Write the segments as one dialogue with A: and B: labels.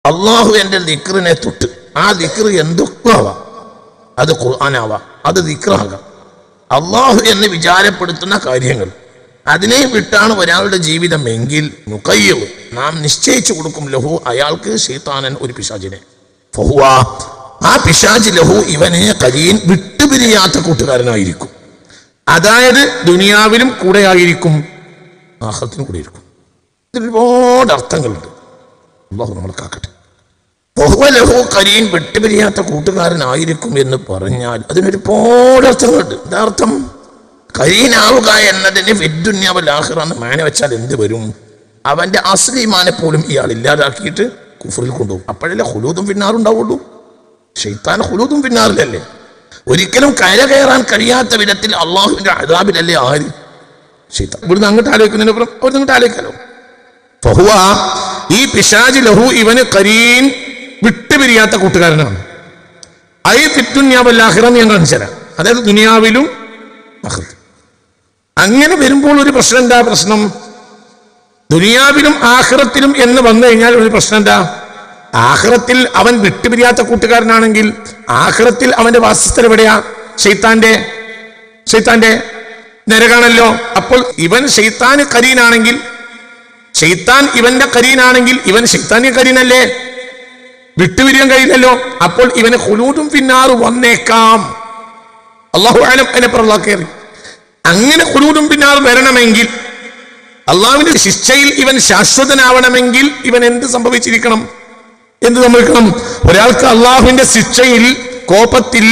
A: അള്ളാഹു എൻ്റെ ദിക്റിനെ തൊട്ട്, ആ ദിക്ർ എന്തൊക്കെ ആവാം, അത് ഖുർആനാവാം, അത് ദിക്റാകാം, അള്ളാഹു എന്ന് വിചാരപ്പെടുത്തുന്ന കാര്യങ്ങൾ, അതിനെ വിട്ടാണ് ഒരാളുടെ ജീവിതം എങ്കിൽ നുഖയ്യിബ്, നാം നിശ്ചയിച്ചു കൊടുക്കും ലഹു, അയാൾക്ക് ശൈത്താനൻ ഒരു പിശാചിനെ, ഫഹുവ, ആ പിശാച് ലഹു ഇവനെ ഖരീൻ, വിട്ടുപിരിയാത്ത കൂട്ടുകാരനായിരിക്കും. അതായത് ദുനിയാവിലും കൂടെ ആയിരിക്കും, ആഖിറത്തിലും കൂടെ ഇരിക്കും. ഇതിലൊരുപാട് അർത്ഥങ്ങളുണ്ട്. അല്ലാഹു നമ്മളെ കാക്കട്ടെ. ഫഹുവ ലഹു ഖരീൻ, വിട്ടുപിരിയാത്ത കൂട്ടുകാരനായിരിക്കും എന്ന് പറഞ്ഞാൽ അതിനൊരുപാട് അർത്ഥങ്ങളുണ്ട്. എന്താ അർത്ഥം? ഖരീനാവുക എന്നതിന് ഫിദ്ദുനിയ വൽ ആഖിറ എന്ന് മാന വെച്ചാൽ എന്ത് വരും? അവന്റെ അസ്ലി ഈമാനെ പോലും ഇയാൾ ഇല്ലാതാക്കിയിട്ട് കുഫറിൽ കൊണ്ടുപോകും. അപ്പോഴല്ലേ ഖുലൂദും ഫിന്നാറുണ്ടാവുള്ളൂ. ശൈത്താൻ ഖുലൂദും ഫിന്നാറിലല്ലേ? ഒരിക്കലും കയറാൻ കഴിയാത്ത വിധത്തിൽ അള്ളാഹുവിന്റെ അദാബിലല്ലേ ആര്? ശൈത്താൻ. ഇവിടുന്ന് അങ്ങോട്ട് ആലോചിക്കുന്നതിനപ്പുറം അവിടുന്ന് അങ്ങോട്ട് ആലോചിക്കാലോ. ഫഹുവ, ഈ പിശാച് ലഹു ഇവന് ഖരീൻ, വിട്ടുപിരിയാത്ത കൂട്ടുകാരനാണ്. ഐ ഫിദ്ദുനിയ വൽ ആഖിറ എന്ന് ഞാൻ കാണിച്ചു തരാം. അതായത് ദുനിയാവിലും ആഖിറത്തിലും. അങ്ങനെ വരുമ്പോൾ ഒരു പ്രശ്നം എന്താ? പ്രശ്നം ദുനിയാവിലും ആഖിറത്തിലും എന്ന് വന്നു കഴിഞ്ഞാൽ ഒരു പ്രശ്നം എന്താ? ആഖിറത്തിൽ അവൻ വിട്ടുപിരിയാത്ത കൂട്ടുകാരനാണെങ്കിൽ ആഖിറത്തിൽ അവന്റെ വാസസ്ഥലം എവിടെയാ? ശൈത്താന്റെ നരകാണല്ലോ. അപ്പോൾ ഇവൻ ശൈത്താന് കരീനാണെങ്കിൽ, ശൈത്താൻ ഇവന്റെ കരീനാണെങ്കിൽ ഇവൻ ശൈത്താനിയ കരീനല്ലേ? വിട്ടുപിരിയാൻ കഴിയില്ലല്ലോ. അപ്പോൾ ഇവന് ഖുലൂദും ഫിന്നാർ വന്നേക്കാം. അല്ലാഹു അലം, അതിനെപ്പുറം കയറി. അങ്ങനെ ഖുലൂദും ഫിന്നാർ വരണമെങ്കിൽ, അള്ളാഹുവിന്റെ ശിക്ഷയിൽ ഇവൻ ശാശ്വതനാവണമെങ്കിൽ ഇവൻ എന്ത് സംഭവിച്ചിരിക്കണം? എന്ത് സംഭവിക്കണം? ഒരാൾക്ക് അള്ളാഹുവിന്റെ ശിക്ഷയിൽ, കോപത്തിൽ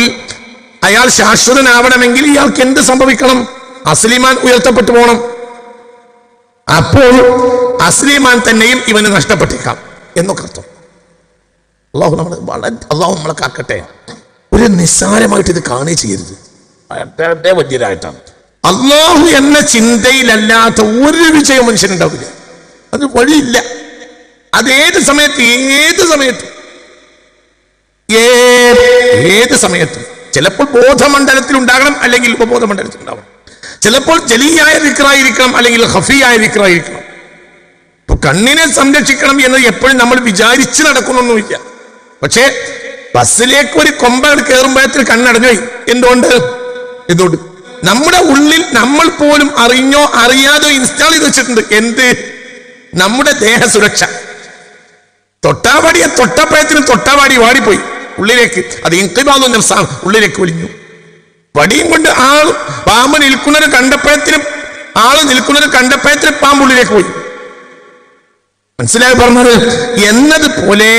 A: അയാൾ ശാശ്വതനാവണമെങ്കിൽ ഇയാൾക്ക് എന്ത് സംഭവിക്കണം? അസ്ലിമാൻ ഉയർത്തപ്പെട്ടു പോകണം. അപ്പോൾ അസ്ലിമാൻ തന്നെയും ഇവന് നഷ്ടപ്പെട്ടേക്കാം എന്നൊക്കെ അർത്ഥം. അള്ളാഹു നമ്മളെ കാക്കട്ടെ. ഒരു നിസ്സാരമായിട്ട് ഇത് കാണുകയും ചെയ്യരുത്. വളരെ വലിയതായിട്ടാണ്. അള്ളാഹു എന്ന ചിന്തയിലല്ലാത്ത ഒരു വിജയം മനുഷ്യനുണ്ടാവില്ല. അത് വഴിയില്ല. അത് ഏത് സമയത്തും ചിലപ്പോൾ ബോധമണ്ഡലത്തിൽ ഉണ്ടാകണം, അല്ലെങ്കിൽ ഉപബോധ മണ്ഡലത്തിൽ ഉണ്ടാവണം. ചിലപ്പോൾ ജലിയായ ദിക്റായിരിക്കണം, അല്ലെങ്കിൽ ഖഫിയായ ദിക്റായിരിക്കണം. ഇപ്പൊ കണ്ണിനെ സംരക്ഷിക്കണം എന്ന് എപ്പോഴും നമ്മൾ വിചാരിച്ച് നടക്കുന്നൊന്നുമില്ല. പക്ഷേ ബസ്സിലേക്ക് ഒരു കൊമ്പ കയറുമ്പോഴത്തേക്ക് കണ്ണടഞ്ഞു പോയി. എന്തുകൊണ്ട്? നമ്മുടെ ഉള്ളിൽ നമ്മൾ പോലും അറിഞ്ഞോ അറിയാതോ ഇൻസ്റ്റാൾ ചെയ്ത് വെച്ചിട്ടുണ്ട്. എന്ത്? നമ്മുടെ ദേഹ സുരക്ഷ. തൊട്ടാപ്പഴത്തിന് തൊട്ടാവാടി വാടിപ്പോയി ഉള്ളിലേക്ക്. അത് ഇൻഖിബാദുൻ നഫ്സാണ്, ഉള്ളിലേക്ക് വലിഞ്ഞു. വടിയും കൊണ്ട് പാമ്പ് നിൽക്കുന്നത് കണ്ടപ്പഴത്തിന് പാമ്പ് ഉള്ളിലേക്ക് പോയി. മനസ്സിലായി പറഞ്ഞത്? എന്നതുപോലെ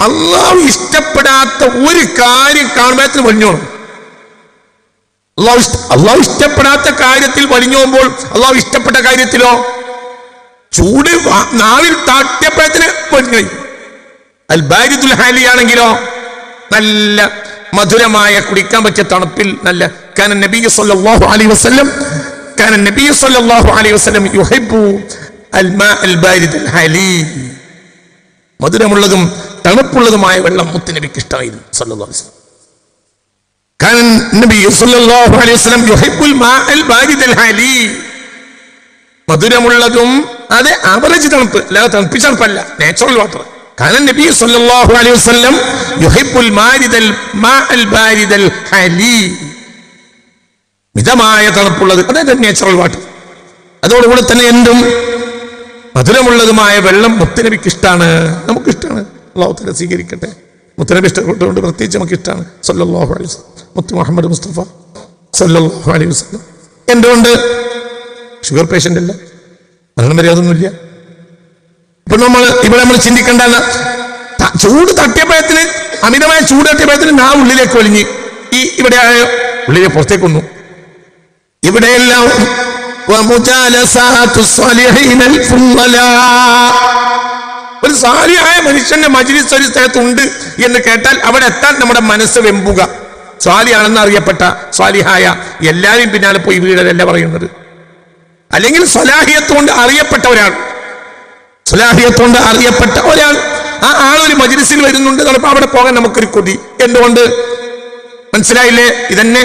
A: അള്ളാഹു ഇഷ്ടപ്പെടാത്ത ഒരു കാര്യം കാണുമ്പോഴത്തിന് വലിഞ്ഞോണം. അള്ളാഹു ഇഷ്ടപ്പെടാത്ത കാര്യത്തിൽ വലിഞ്ഞു പോകുമ്പോൾ അള്ളാഹു ഇഷ്ടപ്പെട്ട കാര്യത്തിലോ ചൂട് നാവിൽ താട്ടിയപ്പഴത്തിന് വലിഞ്ഞു. അൽ ബാരിദുൽ ഹാലിയാണെങ്കിലോ നല്ല മധുരമായ കുടിക്കാൻ പറ്റിയ തണുപ്പിൽ നല്ല കാന നബി സല്ലല്ലാഹു അലൈഹി വസല്ലം യുഹിബ്ബു അൽ മാ അൽ ബാരിദ് അൽ ഹാലി. മധുരമുള്ളതും തണുപ്പുള്ളതുമായ വെള്ളം മുത്തുനബിക്ക് ഇഷ്ടമായിരുന്നു സല്ലല്ലാഹു അലൈഹി വസല്ലം. കാന നബി സല്ലല്ലാഹു അലൈഹി വസല്ലം യുഹിബ്ബുൽ മാ അൽ ബാരിദ് അൽ ഹാലി. മധുരമുള്ളതും അത് ആവറേജ് തണുപ്പ്, അല്ലാതെ തണുപ്പിച്ച തണുപ്പല്ല, നാച്ചുറൽ വാട്ടർ. കാന നബി സല്ലല്ലാഹു അലൈഹി വസല്ലം യുഹിബ്ബുൽ മാ അൽ ബാരിദ് അൽ ഹാലി. മിതമായ തണുപ്പുള്ളത്, അതായത് നാച്ചുറൽ വാട്ടർ. അതോടുകൂടെ തന്നെ എന്തും മധുരമുള്ളതുമായ വെള്ളം മുത്തുനബിക്ക് ഇഷ്ടമാണ്, നമുക്കിഷ്ടമാണ്. അല്ലാഹു തആല സ്വീകരിക്കട്ടെ. മുത്തുനബി ഇഷ്ടപ്പെട്ടുകൊണ്ട് പ്രത്യേകിച്ച് നമുക്ക് ഇഷ്ടമാണ് സല്ലല്ലാഹു അലൈഹി വസല്ലം, മുത്ത് മുഹമ്മദ് മുസ്തഫ സല്ലല്ലാഹു അലൈഹി വസല്ലം. എന്തുകൊണ്ട്? ഷുഗർ പേഷ്യന്റ് അല്ല, മരണം വരെ അതൊന്നുമില്ല. ഇപ്പൊ ഇവിടെ നമ്മൾ ചിന്തിക്കേണ്ട, ചൂട് തട്ടിയപ്പോഴത്തിന്, അമിതമായ ചൂട് തട്ടിയപ്പോഴത്തിന് നാ ഉള്ളിലേക്ക് വലിഞ്ഞ് ഇവിടെ ഉള്ളിലെ പുറത്തേക്ക് വന്നു. ഇവിടെയെല്ലാം ഒരു സാലിഹായ മനുഷ്യന്റെ മജ്‌ലിസ് ഒരു സ്ഥലത്തുണ്ട് എന്ന് കേട്ടാൽ അവിടെ എത്താൻ നമ്മുടെ മനസ്സ് വെമ്പുക. സ്വാലിഹാണെന്ന് അറിയപ്പെട്ട സ്വാലിഹായ എല്ലാവരും പിന്നാലെ പോയി വീടല്ല പറയുന്നത്. അല്ലെങ്കിൽ സ്വലാഹിയത്തുകൊണ്ട് അറിയപ്പെട്ട ഒരാൾ, ആ ആളൊരു മജ്‌ലിസിൽ വരുന്നുണ്ട്, ചിലപ്പോൾ അവിടെ പോകാൻ നമുക്കൊരു കൊതി. എന്തുകൊണ്ട്? മനസ്സിലായില്ലേ? ഇതന്നെ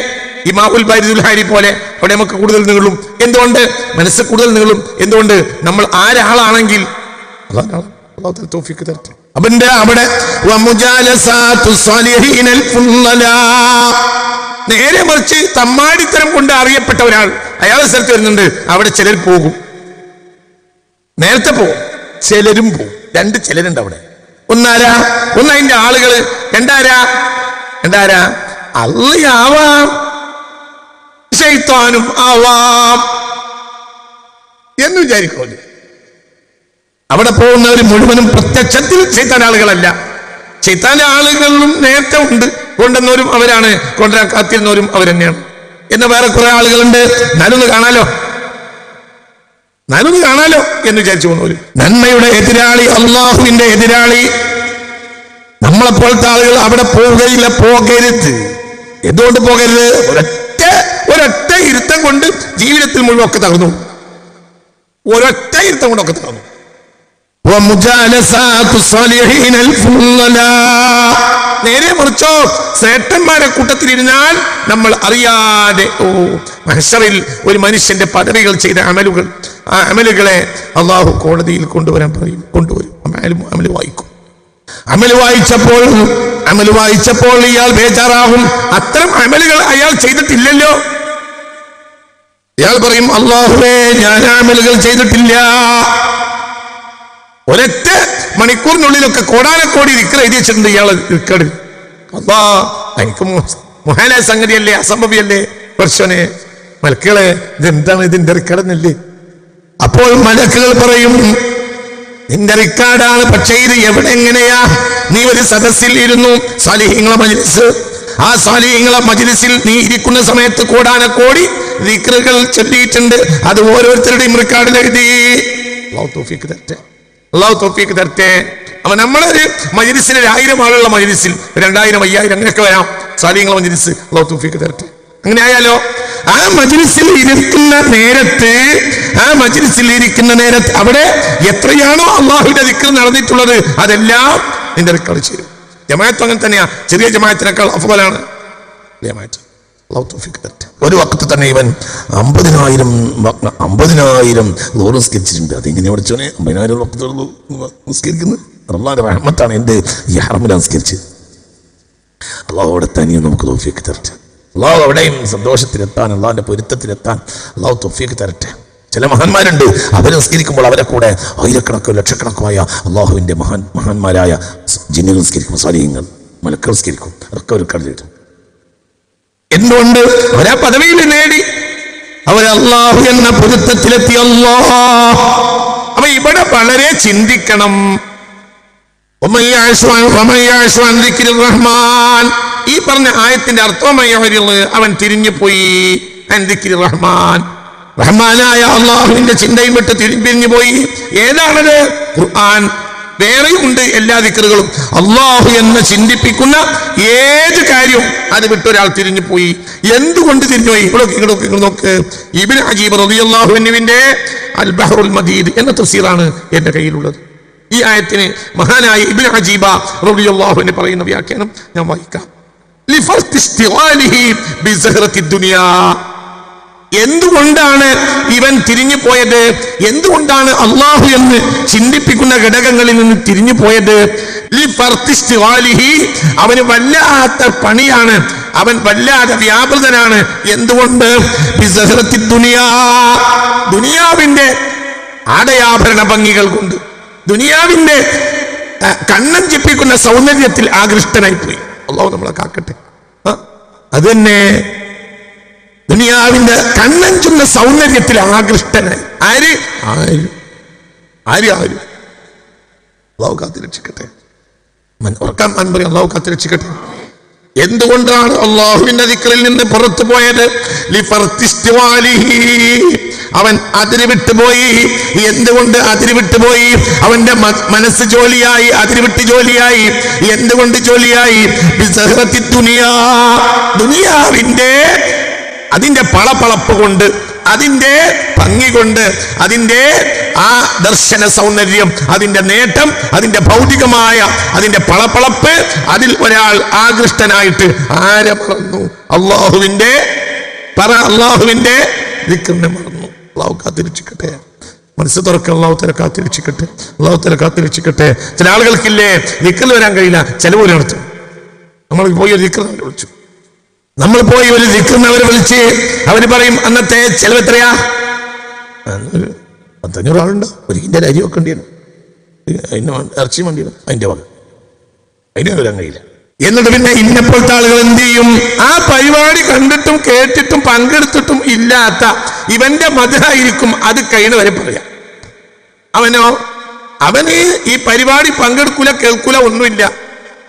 A: ഇമാഉൽ ബാരിദുൽ ഹാരി പോലെ അവിടെ നമുക്ക് കൂടുതൽ നീളും. എന്തുകൊണ്ട്? മനസ്സ് കൂടുതൽ നീളും. എന്തുകൊണ്ട്? നമ്മൾ ആരാളാണെങ്കിൽ അല്ലാഹു തൗഫീഖ് തരട്ടെ. അവന്റെ അവിടെ നേരെ മറിച്ച് തമ്മാടിത്തരം കൊണ്ട് അറിയപ്പെട്ട ഒരാൾ അയാളെ സ്ഥലത്ത് വരുന്നുണ്ട്, അവിടെ ചിലർ പോകും, നേരത്തെ പോകും, ചിലരും പോകും. രണ്ട് ചിലരുണ്ട് അവിടെ. ഒന്നാരാ? ഒന്നതിന്റെ ആളുകള്. രണ്ടാരാ? അള്ളയാവാം, ശൈത്താനും ആവാം എന്ന് വിചാരിക്കും. അവിടെ പോകുന്നവർ മുഴുവനും പ്രത്യക്ഷത്തിൽ ശൈത്താൻ ആളുകളല്ല. ശൈത്താന്റെ ആളുകളും നേരത്തെ ഉണ്ട്, കൊണ്ടുവന്നവരും അവരാണ്, കൊണ്ടുവരാൻ കാത്തിരുന്നവരും അവർ തന്നെയാണ്. എന്ന് വേറെ കുറെ ആളുകളുണ്ട്, ഞാനൊന്ന് കാണാലോ എന്ന് വിചാരിച്ചു പോകുന്നവര്. നന്മയുടെ എതിരാളി, അള്ളാഹുവിന്റെ എതിരാളി. നമ്മളെപ്പോലത്തെ ആളുകൾ അവിടെ പോവുകയില്ല, പോകരുത്. എന്തുകൊണ്ട് പോകരുത്? ഒരൊറ്റ ഇരുത്തം കൊണ്ട് ജീവിതത്തിൽ മുഴുവൻ ഒക്കെ തകർന്നു. ഒരൊറ്റ ഇരുത്തം കൊണ്ടൊക്കെ തകർന്നു. നേരെ മറിച്ചോ ശ്രേഷ്ഠന്മാരെ കൂട്ടത്തിലിരുന്നാൽ നമ്മൾ അറിയാതെ മഹ്ശറിൽ ഒരു മനുഷ്യന്റെ പദവികൾ ചെയ്ത അമലുകൾ, ആ അമലുകളെ അള്ളാഹു കോടതിയിൽ കൊണ്ടുവരും. അമല് വായിക്കും. അമല് വായിച്ചപ്പോൾ ഇയാൾ ബേജാറാകും. അത്തരം അമലുകൾ അയാൾ ചെയ്തിട്ടില്ലല്ലോ. ഇയാൾ പറയും, അള്ളാഹുവേ, ഞാൻ അമലുകൾ ചെയ്തിട്ടില്ല. ഒരൊറ്റ മണിക്കൂറിനുള്ളിലൊക്കെ കോടാനക്കോടി ദിക്ർ എഴുതി വെച്ചിട്ടുണ്ട് ഇയാൾ. ദിക്ർ അല്ലാ, എനിക്ക് മുഹാലായ സംഗതിയല്ലേ, അസംഭവിയല്ലേ പർശനെ. മലക്കുകളെ, ഇതെന്താണ്, ഇതിന്റെ റിക്കാർഡെന്നല്ലേ? അപ്പോൾ മലക്കുകൾ പറയും, നിന്റെ റിക്കാർഡാണ്, പക്ഷേ ഇത് എവിടെ, എങ്ങനെയാ? നീ ഒരു സദസ്സിൽ ഇരുന്നു, സാലിഹീങ്ങളെ മജ്‌ലിസ്. ആ സാലിഹീങ്ങളെ മജ്‌ലിസിൽ നീ ഇരിക്കുന്ന സമയത്ത് കോടാനക്കോടി ദിക്റുകൾ ചൊല്ലിയിട്ടുണ്ട്. അത് ഓരോരുത്തരുടെയും റിക്കാർഡിൽ എഴുതി. അള്ളാഹു തൗഫീഖ് തരട്ടെ. അപ്പൊ നമ്മളൊരു മജ്‌ലിസിൽ 1000 ആളുള്ള മജ്‌ലിസിൽ 2000, 5000 അങ്ങനെയൊക്കെ വരാം. സാലിഹീങ്ങളെ മജ്‌ലിസ്, അള്ളാഹു തൗഫീഖ് തരട്ടെ. അങ്ങനെ ആയാലോ ആ മജ്‌ലിസിൽ ഇരിക്കുന്ന നേരത്ത് അവിടെ എത്രയാണോ അള്ളാഹുവിന്റെ ദിക്ർ നടന്നിട്ടുള്ളത് അതെല്ലാം നിന്റെ റിക്കാർഡ് ചെയ്യും. ജമാഅത്ത് അങ്ങനെ തന്നെയാ, ചെറിയ ജമാഅത്തിനേക്കാൾ അഫ്ളലാണ് ജമാഅത്ത്. അള്ളാഹു തൗഫീഖ് തരട്ടെ. ഒരു വഖത്ത് തന്നെ ഇവൻ 50,000 ലോറ് നിസ്കരിച്ചിട്ടുണ്ട്. അതെങ്ങനെ പഠിച്ചോനെ 50,000 വഖത്ത് നിസ്കരിക്കുന്നത്? അള്ളാഹുവിന്റെ റഹ്മത്താണ് എന്റെ ഈ ഹറമിൽ നിസ്കരിച്ചത്. അള്ളാഹു അവിടെ തനിയും നമുക്ക് തൗഫീഖ് തരട്ടെ. അള്ളാഹു അവിടെയും സന്തോഷത്തിലെത്താൻ, അള്ളാഹിന്റെ പൊരുത്തത്തിലെത്താൻ അള്ളാഹു തൗഫീഖ് തരട്ടെ. ചില മഹാന്മാരുണ്ട്, അവർ നിസ്കരിക്കുമ്പോൾ അവരെ കൂടെ ആയിരക്കണക്കോ ലക്ഷക്കണക്കുമായ അള്ളാഹുവിന്റെ മഹാന്മാരായ ജിന്നുകൾ നിസ്കരിക്കും, സാലിഹീങ്ങൾ, മലക്കുകൾ നിസ്കരിക്കും. അതൊക്കെ അവർ കണ്ടു. എന്തുകൊണ്ട്? അവരാ പദവിയിൽ നേടി, അവർ അള്ളാഹു എന്ന പൊരുത്തത്തിലെത്തി. അപ്പൊ ഇവിടെ വളരെ ചിന്തിക്കണം. ഈ പറഞ്ഞ ആയത്തിന്റെ അർത്ഥം അവൻ തിരിഞ്ഞു പോയി. റഹ്മാൻ, റഹ്മാനായ അള്ളാഹുവിന്റെ ചിന്തയും വിട്ട് തിരിഞ്ഞു പോയി. ഏതാണത്? ഖുർആൻ. വേറെയും ഉണ്ട് എല്ലാ ദിക്റുകളും. അള്ളാഹു എന്ന് ചിന്തിപ്പിക്കുന്ന ഏത് കാര്യവും അത് വിട്ടൊരാൾ തിരിഞ്ഞു പോയി. എന്തുകൊണ്ട് തിരിഞ്ഞു പോയി? ഇവിടെ നോക്ക്. ഇബ്നു അജീബ് റളിയല്ലാഹു അൻഹുവിന്റെ അൽ ബഹ്റുൽ മദീദ് എന്ന തഫ്സീറാണ് എന്റെ കയ്യിലുള്ളത്. ഈ ആയത്തിന് മഹാനായ ഇബ്നു അജീബ റളിയല്ലാഹു അൻഹു പറയുന്ന വ്യാഖ്യാനം ഞാൻ വായിക്കാം. എന്തുകൊണ്ടാണ് ഇവൻ തിരിഞ്ഞു പോയത്? എന്തുകൊണ്ടാണ് അള്ളാഹു എന്ന് ചിന്തിപ്പിക്കുന്ന ഘടകങ്ങളിൽ നിന്ന് തിരിഞ്ഞു പോയത്? അവന് വല്ലാത്ത പണിയാണ്, അവൻ വല്ലാതെ വ്യാപൃതനാണ്. എന്തുകൊണ്ട്? ദുനിയാവിന്റെ ആടയാഭരണ ഭംഗികൾ കൊണ്ട്, ദുനിയാവിന്റെ കണ്ണം ചിപ്പിക്കുന്ന സൗന്ദര്യത്തിൽ ആകൃഷ്ടനായി പോയി. അള്ളാഹു നമ്മളെ കാക്കട്ടെ. അത് തന്നെ, ദുനിയാവിന്റെ കണ്ണഞ്ചുന്ന സൗന്ദര്യത്തിൽ ആകൃഷ്ടനായി. ആര് അള്ളാഹു കാത്തിരക്ഷിക്കട്ടെ. അള്ളാഹു കാത്തിരക്ഷിക്കട്ടെ. എന്തുകൊണ്ടാണ് അള്ളാഹുവിന്റെ ദിക്റിൽ നിന്ന് പുറത്തു പോയത്? അവൻ അതിര് വിട്ടുപോയി. എന്തുകൊണ്ട് അതിര് വിട്ടുപോയി? അവന്റെ മനസ്സ് ജോലിയായി, അതിരുവിട്ട് ജോലിയായി. എന്തുകൊണ്ട് ജോലിയായി? ദുനിയാവിന്റെ അതിന്റെ പളപ്പളപ്പ് കൊണ്ട്, അതിന്റെ ഭംഗി കൊണ്ട്, അതിന്റെ ആ ദർശന സൗന്ദര്യം, അതിന്റെ നേട്ടം, അതിന്റെ ഭൗതികമായ അതിന്റെ പളപ്പളപ്പ്, അതിൽ ഒരാൾ ആകൃഷ്ടനായിട്ട് ആരെ മറന്നു? അള്ളാഹുവിന്റെ ദിക്റിനെ മറന്നു. അള്ളാഹു കാത്തിരക്ഷിക്കട്ടെ. മനസ്സ് തുറക്കുക. അള്ളാഹു തആല കാത്തിരക്ഷിക്കട്ടെ, അള്ളാഹു തആല കാത്തിരക്ഷിക്കട്ടെ. ചില ആളുകൾക്കില്ലേ ദിക്റിൽ വരാൻ കഴിയില്ല, ചെലവ് നടത്തും. നമ്മൾ പോയി ഒരു ദിക്ർ വിളിച്ചു, നമ്മൾ പോയി ഒരു ദിക്റിന് അവരെ വിളിച്ച് അവര് പറയും അന്നത്തെ ചെലവ് എത്രയാ? 500 ആളുണ്ട്, ഒരു കിൻ്റെ അരി വെക്കേണ്ടി വരും, അതിന് ഇറച്ചി വേണ്ടി വരും, അതിന്റെ വക അതിന് വരാൻ കഴിയില്ല. എന്നിട്ട് പിന്നെ ഇന്നപ്പോഴത്തെ ആളുകൾ എന്ത് ചെയ്യും? ആ പരിപാടി കണ്ടിട്ടും കേട്ടിട്ടും പങ്കെടുത്തിട്ടും ഇല്ലാത്ത ഇവന്റെ മതമായിരിക്കും അത് കഴിഞ്ഞ വരെ പറയാം. അവന് ഈ പരിപാടി പങ്കെടുക്കൂല, കേൾക്കൂല, ഒന്നുമില്ല.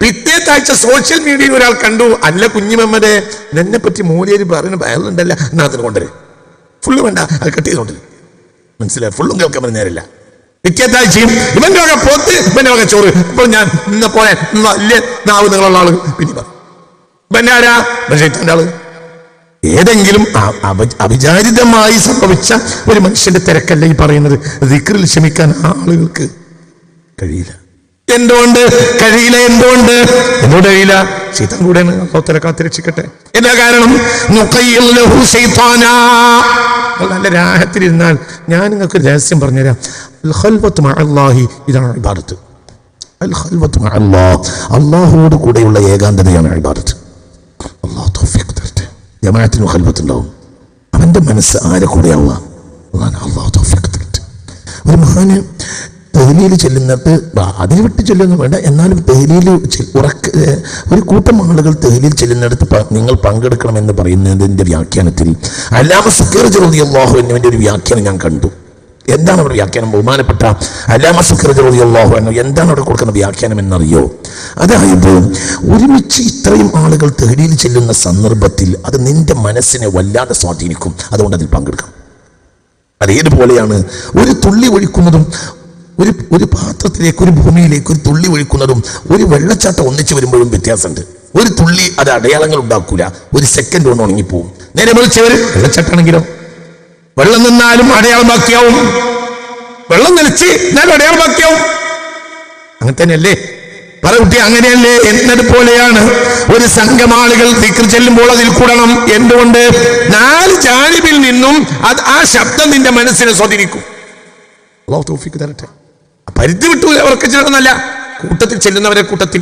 A: പിറ്റേത്തെ ആഴ്ച സോഷ്യൽ മീഡിയയിൽ ഒരാൾ കണ്ടു, അല്ല കുഞ്ഞുമമ്മദേ എന്നെ പറ്റി മൂലയിൽ പറയുന്ന വയറുണ്ടല്ല, എന്നാ അതിന് കൊണ്ടുവരും. ഫുള്ള് വേണ്ട, അത് കട്ട് ചെയ്തോണ്ടിരും. മനസ്സിലായി? ഫുള്ളും കേൾക്കാൻ പറഞ്ഞ നേരമില്ല. പിറ്റേത്താഴ്ചയും ഇവന്റെ വക പോത്ത്, ഇവന്റെ വക ചോറ്. ഇപ്പോൾ ഞാൻ ഇന്ന് പോയ വലിയ നാവ് നിങ്ങളുള്ള ആള് പിന്നെ ഇവന്റെ ആരാ? ഷൈത്താന്റെ ആള്. ഏതെങ്കിലും അവിചാരിതമായി സംഭവിച്ച ഒരു മനുഷ്യന്റെ തിരക്കല്ല ഈ പറയുന്നത്. ദിക്റിൽ ക്ഷമിക്കാൻ ആളുകൾക്ക് കഴിയില്ല. എന്തുകൊണ്ട് കഴിയില്ല? എന്തുകൊണ്ട് കഴിയില്ല? ശൈത്താൻ കൂടെയാണ്. അല്ലാഹു തആല കാത്തിരക്ഷിക്കട്ടെ. എന്താ കാരണം? നല്ല രാഹത്തിലിരുന്നാൽ ഞാൻ നിങ്ങൾക്ക് രഹസ്യം പറഞ്ഞുതരാം. ഇതാണ് ഇബാദത്ത്. അല്ലാഹുവോട് കൂടെയുള്ള ഏകാന്തതയാണ് ഇബാദത്ത്. അല്ലാഹു തൗഫീഖ് തരട്ടെ. ജമാഅത്തിന് ഖൽവത്തുണ്ടാവും. അവന്റെ മനസ്സ് ആരെ കൂടെയാവുക? അല്ലാഹു തൗഫീഖ് തരട്ടെ. ഒരു മഹാന് തെഹ്ലീൽ ചെല്ലുന്നിട്ട് അതിൽ വിട്ട് ചെല്ലൊന്നും വേണ്ട, എന്നാലും തെഹ്ലീൽ ഒരു കൂട്ടം ആളുകൾ തെഹ്ലീൽ ചെല്ലുന്നിടത്ത് നിങ്ങൾ പങ്കെടുക്കണമെന്ന് പറയുന്നതിൻ്റെ വ്യാഖ്യാനത്തിൽ അല്ലാമ സുഖ്റജി റളിയല്ലാഹു അൻഹുവിൻ്റെ ഒരു വ്യാഖ്യാനം ഞാൻ കണ്ടു. എന്താണ് അവിടെ വ്യാഖ്യാനം? ബഹുമാനപ്പെട്ട അല്ലാമ സുഖ്റജി റളിയല്ലാഹു അൻഹു എന്താണ് അവിടെ കൊടുക്കുന്ന വ്യാഖ്യാനം എന്നറിയോ? അതായത് ഒരുമിച്ച് ഇത്രയും ആളുകൾ തെഹ്ലീൽ ചെല്ലുന്ന സന്ദർഭത്തിൽ അത് നിന്റെ മനസ്സിനെ വല്ലാതെ സ്വാധീനിക്കും. അതുകൊണ്ട് അതിൽ പങ്കെടുക്കണം. അതേതുപോലെയാണ് ഒരു തുള്ളി ഒഴിക്കുന്നതും ഒരു പാത്രത്തിലേക്ക്, ഒരു ഭൂമിയിലേക്ക് ഒരു തുള്ളി ഒഴിക്കുന്നതും ഒരു വെള്ളച്ചാട്ടം ഒന്നിച്ചു വരുമ്പോഴും വ്യത്യാസമുണ്ട്. ഒരു തുള്ളി അത് അടയാളങ്ങൾ ഉണ്ടാക്കൂല, ഒരു സെക്കൻഡ് കൊണ്ട് ഉണങ്ങിപ്പോവും. നേരെ മറിച്ചവര് വെള്ളച്ചാട്ടാണെങ്കിലോ വെള്ളം നിന്നാലും അടയാളം ബാക്കിയാവും, വെള്ളം നിലച്ച് എന്നാലും അടയാളം ബാക്കിയാവും. അങ്ങനെ തന്നെയല്ലേ? പറകുട്ടി, അങ്ങനെയല്ലേ? എന്നതുപോലെയാണ് ഒരു സംഘം ആളുകൾ ദിക്ർ ചെല്ലുമ്പോൾ അതിൽ കൂടണം. എന്തുകൊണ്ട്? 4 ജാനിബിൽ നിന്നും ആ ശബ്ദം നിന്റെ മനസ്സിനെ സ്വാധീനിക്കും. അല്ലാഹു തൗഫീഖ് തരട്ടെ. പരിധി വിട്ടു അവർക്ക് ചെല്ലണമെന്നല്ല, കൂട്ടത്തിൽ ചെല്ലുന്നവരെ കൂട്ടത്തിൽ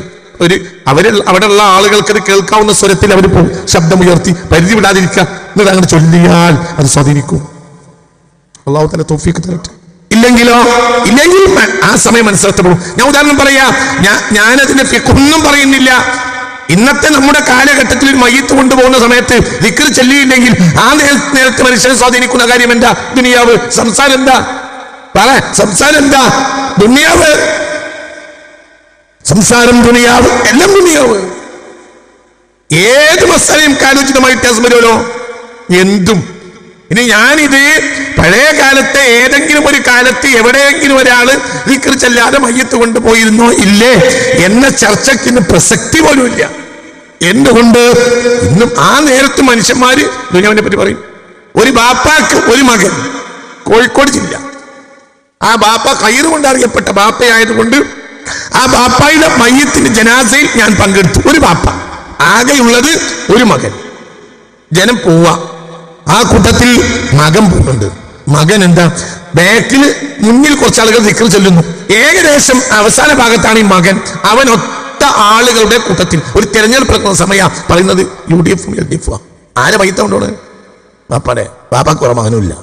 A: അവിടെയുള്ള ആളുകൾക്ക് അത് കേൾക്കാവുന്ന സ്വരത്തിൽ അവർ പോകും, ശബ്ദമുയർത്തി പരിധി വിടാതിരിക്കുക. എന്നിട്ട് അങ്ങനെ ചൊല്ലിയാൽ അത് സ്വാധീനിക്കും. അല്ലാഹു തആല തൗഫീഖ് തരട്ടെ. ഇല്ലെങ്കിൽ ആ സമയം മനസ്സിലാക്കപ്പെടും. ഞാൻ ഉദാഹരണം പറയാം. ഞാനതിന്റെ ഫിഖ്ഹൊന്നും പറയുന്നില്ല. ഇന്നത്തെ നമ്മുടെ കാലഘട്ടത്തിൽ ഒരു മയ്യിത്ത് കൊണ്ടുപോകുന്ന സമയത്ത് ദിക്ർ ചൊല്ലിയില്ലെങ്കിൽ ആ നേരത്തെ മനുഷ്യനെ സ്വാധീനിക്കുന്ന കാര്യം എന്താ? ദുനിയാവ്. സംസാരം എന്താ? സംസാരം എന്താ? ദുനിയാവ്. സംസാരം, ദുനിയാവ്, എല്ലാം ദുനിയാവ്. ഏത് മസാലയും കാലോചിതമായി വ്യത്യാസം വരുമല്ലോ, എന്തും. ഇനി ഞാനിത് പഴയ കാലത്തെ ഏതെങ്കിലും ഒരു കാലത്ത് എവിടെയെങ്കിലും ഒരാള് ദിക്ർ ചെല്ലാതെ മയ്യിത്ത് കൊണ്ടുപോയിരുന്നോ ഇല്ലേ എന്ന ചർച്ചയ്ക്ക് പ്രസക്തി പോലും ഇല്ല. എന്തുകൊണ്ട്? ഇന്നും ആ നേരത്ത് മനുഷ്യന്മാര് ദുനിയാവിനെ പറ്റി പറയും. ഒരു ബാപ്പാക്ക് ഒരു മകൻ കോഴിക്കോട് ജില്ല, ആ ബാപ്പ ഖൈറ് കൊണ്ട് അറിയപ്പെട്ട ബാപ്പയായതുകൊണ്ട് ആ ബാപ്പയുടെ മയ്യിത്തിന്റെ ജനാസയിൽ ഞാൻ പങ്കെടുത്തു. ഒരു ബാപ്പ, ആകെയുള്ളത് ഒരു മകൻ. ജനം പോവാ, ആ കൂട്ടത്തിൽ മകൻ പോകുന്നുണ്ട്. മകൻ എന്താ ബാക്കില്, മുന്നിൽ കുറച്ച് ആളുകൾ ദിക്ർ ചൊല്ലുന്നു. ഏകദേശം അവസാന ഭാഗത്താണ് ഈ മകൻ. അവൻ ഒറ്റ ആളുകളുടെ കൂട്ടത്തിൽ ഒരു തെരഞ്ഞെടുപ്പ് നടക്കുന്ന സമയം പറയുന്നത് UDF LDF. ആരെ മയ്യിത്ത കൊണ്ടോണ്? ബാപ്പാക്ക് കുറെ മകനും ഇല്ല.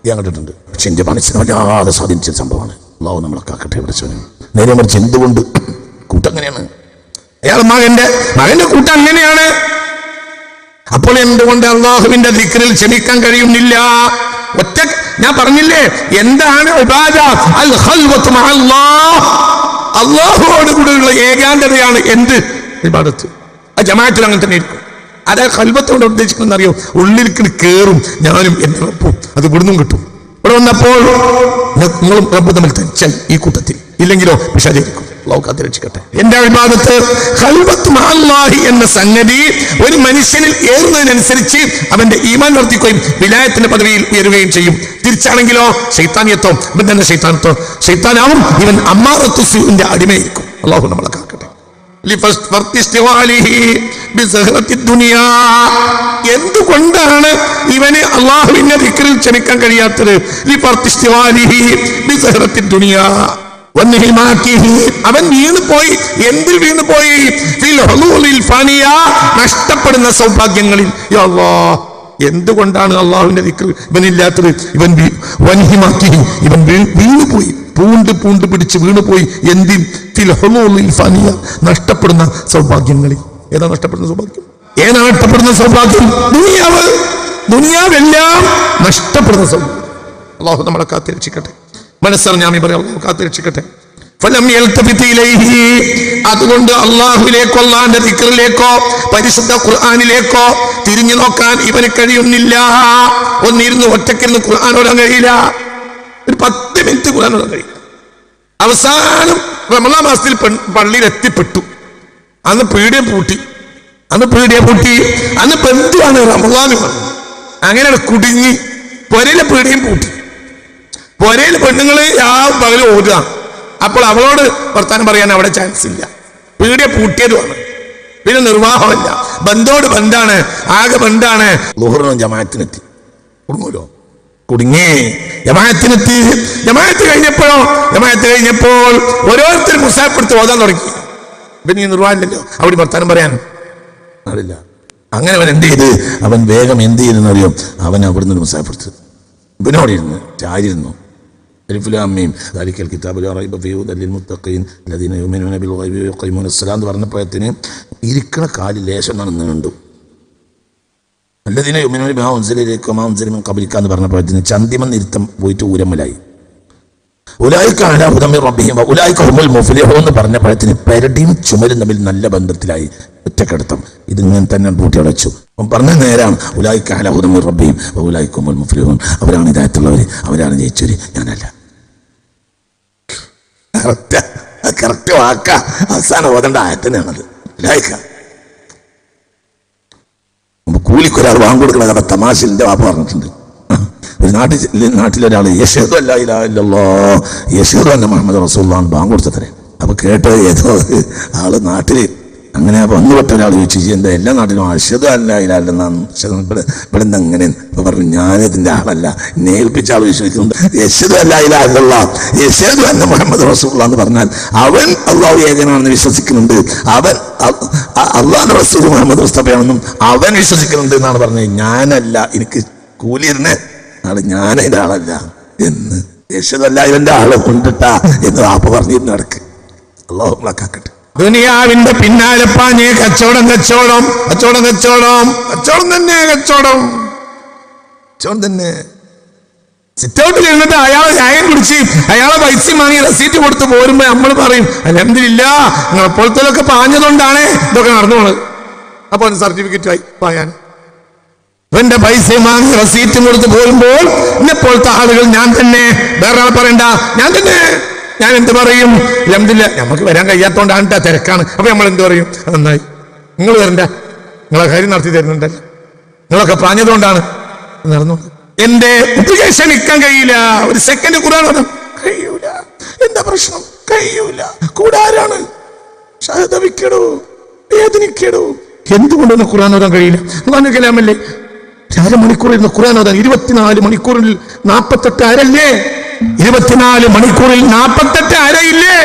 A: ഞാൻ കണ്ടിട്ടുണ്ട്. പക്ഷെ എന്റെ മനസ്സിനെ വല്ലാതെ സ്വാധീനിച്ച സംഭവമാണ്. അല്ലാഹു നമ്മളെ കാക്കട്ടെ. നേരെ മറിച്ച് എന്തുകൊണ്ട് കൂട്ടം അങ്ങനെയാണ്? അയാൾ മകന്റെ കൂട്ടം അങ്ങനെയാണ്. അപ്പോൾ എന്തുകൊണ്ട് അള്ളാഹുവിന്റെ ദിക്റിൽ ക്ഷമിക്കാൻ കഴിയുന്നില്ല? ഒറ്റ ഞാൻ പറഞ്ഞില്ലേ എന്താണ് ഇബാദ? അൽ ഖൽവത്തു മഅല്ലാഹ്. അള്ളാഹുവോട് കൂടെയുള്ള ഏകാന്തതയാണ് എന്ത്? ഇബാദത്ത്. ആ ജമാഅത്തിൽ അങ്ങനെ തന്നെ ഇരിക്കും. അതാ ഖൽവത്തോട് ഉദ്ദേശിക്കുന്നത് അറിയോ? ഉള്ളിലേക്ക് കയറും ഞാനും എന്റെ റബ്ബും. അത് ഇവിടുന്നും കിട്ടും. ഇവിടെ വന്നപ്പോൾ നിങ്ങളും റബ്ബ് തമ്മിൽ തെറ്റായി ഈ കൂട്ടത്തിൽ, ഇല്ലെങ്കിലോ പിശാചായിരിക്കും. അല്ലാഹു കാത്തിരക്ഷിക്കട്ടെ. എന്റെ ഇബാദത്ത് ഖൽവത്ത് മഅല്ലാഹി എന്ന സംഗതി ഒരു മനുഷ്യനിൽ ഏറുന്നതിനനുസരിച്ച് അവന്റെ ഈമാൻ വർദ്ധിക്കുകയും വിലായത്തിന്റെ പദവിയിൽ ഉയരുകയും ചെയ്യും. തിരിച്ചാണെങ്കിലോ ശൈത്താനിയത്തോ ഇവൻ തന്നെ ശൈത്താനാവും. ഇവൻ അമ്മാറത്തു സൂഇന്റെ അടിമയായിരിക്കും. അല്ലാഹു നമ്മളെ കാക്കട്ടെ. ബിസഹറത്തി ദുനിയാ. എന്തുകൊണ്ടാണ് ഇവന് അള്ളാഹുവിനെ ദിക്റിൽ ക്ഷണിക്കാൻ കഴിയാത്തത്? ലിഫർത്തിസ്തിവാലിഹി ബിസഹറത്തി ദുനിയാ വന്നിഹിമാക്കിഹി. അവൻ വീണുപോയി. എന്തിൽ വീണുപോയി? ഫിൽ ഹുലൂലിൽ ഫാനിയാ, നഷ്ടപ്പെടുന്ന സൗഭാഗ്യങ്ങളിൽ. യാ അല്ലാഹ്, എന്തുകൊണ്ടാണ് അള്ളാഹുവിന്റെ ദിക്ർ ഇവനില്ലാത്തത്? ഇവൻ വന്നിഹിമാക്കിഹി, ഇവൻ വീണുപോയി, പൂണ്ട് പിടിച്ച് വീണുപോയി. എന്തിൽ? ഫിൽ ഹുലൂലിൽ ഫാനിയ, നഷ്ടപ്പെടുന്ന സൗഭാഗ്യങ്ങളിൽ. ഏതാ നഷ്ടപ്പെടുന്ന സൗഭാഗ്യം? ഏതാ നഷ്ടപ്പെടുന്ന സൗഭാഗ്യം? ദുനിയാവെല്ലാം നഷ്ടപ്പെടുന്ന സൗഭാഗ്യം. അള്ളാഹു നമ്മളെ കാത്തിരക്ഷിക്കട്ടെ. മനസ്സറിഞ്ഞാമി പറയാം, കാത്തിരക്ഷിക്കട്ടെ. അതുകൊണ്ട് അള്ളാഹുവിലേക്കോ അള്ളാന്റെ ദിക്റിലേക്കോ പരിശുദ്ധ ഖുർആനിലേക്കോ തിരിഞ്ഞു നോക്കാൻ ഇവന് കഴിയുന്നില്ല. ഒന്നിരുന്ന് ഒറ്റക്കിരുന്ന് ഖുർആൻ ഓടാൻ കഴിയില്ല. ഒരു 10 മിനിറ്റ് ഖുർആൻ ഓടാൻ കഴിയില്ല. അവസാനം റമളാൻ മാസത്തിൽ പള്ളിയിൽ എത്തിപ്പെട്ടു. അന്ന് പീടിയ പൂട്ടി. അന്ന് ബന്ധുവാണ് റമളാൻ. അങ്ങനെയാണ് കുടുങ്ങി. പൊരയിലെ പീടിയും പൂട്ടി. പൊരയിൽ പെണ്ണുങ്ങള് പകല് ഓടുക. അപ്പോൾ അവളോട് വർത്താനം പറയാൻ അവിടെ ചാൻസ് ഇല്ല. പീടിയ പൂട്ടിയതുമാണ്. പിന്നെ നിർവാഹമല്ല. ബന്ധോട് ബന്ധാണ്, ആകെ ബന്ധാണ്. ളുഹറിനും ജമാഅത്തിനെത്തി. കുടുങ്ങി. ജമാഅത്തിനെത്തി. ജമാഅത്ത് കഴിഞ്ഞപ്പോൾ ഓരോരുത്തരും മുസാഫെടുത്ത് ഓതാൻ തുടങ്ങി. പിന്നെ ഈ നിർവാഹമില്ലല്ലോ, അവിടെ വർത്താനം പറയാൻ അറിയില്ല. അങ്ങനെ അവൻ എന്ത് ചെയ്ത്? അവൻ വേഗം എന്ത് ചെയ്തെന്നറിയോ? അവൻ അവിടുന്ന് ഒരു മുസാഫെടുത്ത് ഇവനോട് ഇരുന്ന് ചാരിയിരുന്നു. പറഞ്ഞപ്പോഴത്തിന് ഇരിക്കണ കാലിൽ ലേശം നീണ്ടു. കബലിക്കാന്ന് പറഞ്ഞപ്പോഴത്തിന് ചന്തിമൻ ഇരുത്തം പോയിട്ട് ഊരമ്മലായി. എന്ന് പറഞ്ഞപ്പോഴത്തിന് പെരടിയും ചുമലും തമ്മിൽ നല്ല ബന്ധത്തിലായി. ഒറ്റക്കെടുത്തം. ഇത് ഇങ്ങനെ തന്നെ പൂട്ടി അടച്ചു. പറഞ്ഞ നേരാണ്. റബ്ബിയും അവരാണ് ഇതായിട്ടുള്ളവര്, അവരാണ് ജയിച്ചവര്, ഞാനല്ല. കറക്റ്റ് വാക്ക. അവസാനം ഓതേണ്ട ആയത്തന്നെയാണത്. കൂലിക്കൊരാൾ വാങ്ങിക്കൊടുക്കണ കഥ തമാശിന്റെ വാപ്പ പറഞ്ഞിട്ടുണ്ട്. ഒരു നാട്ടിലൊരാൾ യശ്ഹദു അല്ലാ ഇലാഹ ഇല്ലല്ലാഹ് യശ്ഹദു അന്ന മുഹമ്മദ് റസൂലുള്ളാഹ് ബാങ്ക് കൊടുത്തത്രേ. അപ്പൊ കേട്ടത് ഏതോ ആള് നാട്ടില് അങ്ങനെ വന്നുപെട്ട ഒരാൾ ചോദിച്ചു, എന്താ എല്ലാ നാട്ടിലും അശ്ഹദു അല്ലാ ഇലാഹ ഇല്ലല്ലാഹ് ഇവിടെ എന്താ അങ്ങനെ? അപ്പൊ പറഞ്ഞു, ഞാനിതിന്റെ ആളല്ല, എന്നെ ഏൽപ്പിച്ച ആൾ വിശ്വസിക്കുന്നുണ്ട്. യശ്ഹദു അല്ലാ ഇലാഹ ഇല്ലല്ലാഹ് യശ്ഹദു അന്ന മുഹമ്മദ് റസൂലുള്ളാഹ് എന്ന് പറഞ്ഞാൽ അവൻ അള്ളാഹു ഏകനാണെന്ന് വിശ്വസിക്കുന്നുണ്ട്, അവൻ അള്ളാഹുവിന്റെ റസൂൽ മുഹമ്മദ് മുസ്തഫയാണെന്നും അവൻ വിശ്വസിക്കുന്നുണ്ട് എന്നാണ് പറഞ്ഞത്. ഞാനല്ല, എനിക്ക് കൂലിയിരുന്നേ ആള്, ഞാനതിന്റെ ആളല്ല എന്ന്. യശ്ഹദു അല്ലാ ഇവന്റെ ആളെ കൊണ്ടിട്ടാ എന്ന് വാപ്പ പറഞ്ഞിരുന്നു ഇടക്ക്. അള്ളാഹു നമ്മളാക്കട്ടെ. ദുനിയാവിന്റെ പിന്നാലെ പാഞ്ഞ് കച്ചവടം തന്നെ. സിറ്റൗട്ടിൽ ഇരുന്നിട്ട് അയാളെ ചായം കുടിച്ച് അയാളെ പൈസ വാങ്ങി റെസീറ്റ് കൊടുത്ത് പോരുമ്പോ നമ്മൾ പറയും, അൽഹംദുലില്ലാഹ് നിങ്ങളെപ്പോഴത്തേലൊക്കെ പാഞ്ഞതുകൊണ്ടാണ് ഇതൊക്കെ നടന്നു പോണത്. അപ്പൊ സർട്ടിഫിക്കറ്റ് ആയി പായാൻ. ഇവന്റെ പൈസ വാങ്ങി റെസീറ്റും കൊടുത്ത് പോരുമ്പോൾ ഇന്നെപ്പോഴത്തെ ആളുകൾ ഞാൻ തന്നെ, വേറെ ആൾ പറയണ്ട, ഞാൻ തന്നെ. ഞാൻ എന്ത് പറയും? അൽഹംദുലില്ലാഹ് നമുക്ക് വരാൻ കഴിയാത്തോണ്ടാണ് തിരക്കാണ്. അപ്പൊ നമ്മൾ എന്ത് പറയും? നന്നായി, നിങ്ങൾ വരണ്ട, നിങ്ങളെ കാര്യം നടത്തി തരുന്നുണ്ടല്ലോ, നിങ്ങളൊക്കെ പറഞ്ഞതുകൊണ്ടാണ് നടന്നു. എന്റെ ഉപദേശം നിൽക്കാൻ കഴിയില്ല. ഒരു സെക്കൻഡ് ഖുർആൻ ഓതാൻ കഴിയൂല. എന്താ പ്രശ്നം? കഴിയൂല. കൂടാരാണ്? ഷഹദവിക്കടോ, വേദനിക്കടോ. എന്തുകൊണ്ടൊന്ന് ഖുർആൻ ഓതാൻ കഴിയില്ല? ഖുർആന്റെ കലാമല്ലേ? 1 മണിക്കൂർ ഇരുന്ന് ഖുർആൻ ഓതാൻ 24 മണിക്കൂറിൽ 48 അരല്ലേ? 24 മണിക്കൂറിൽ 48 അരയില്ലേ?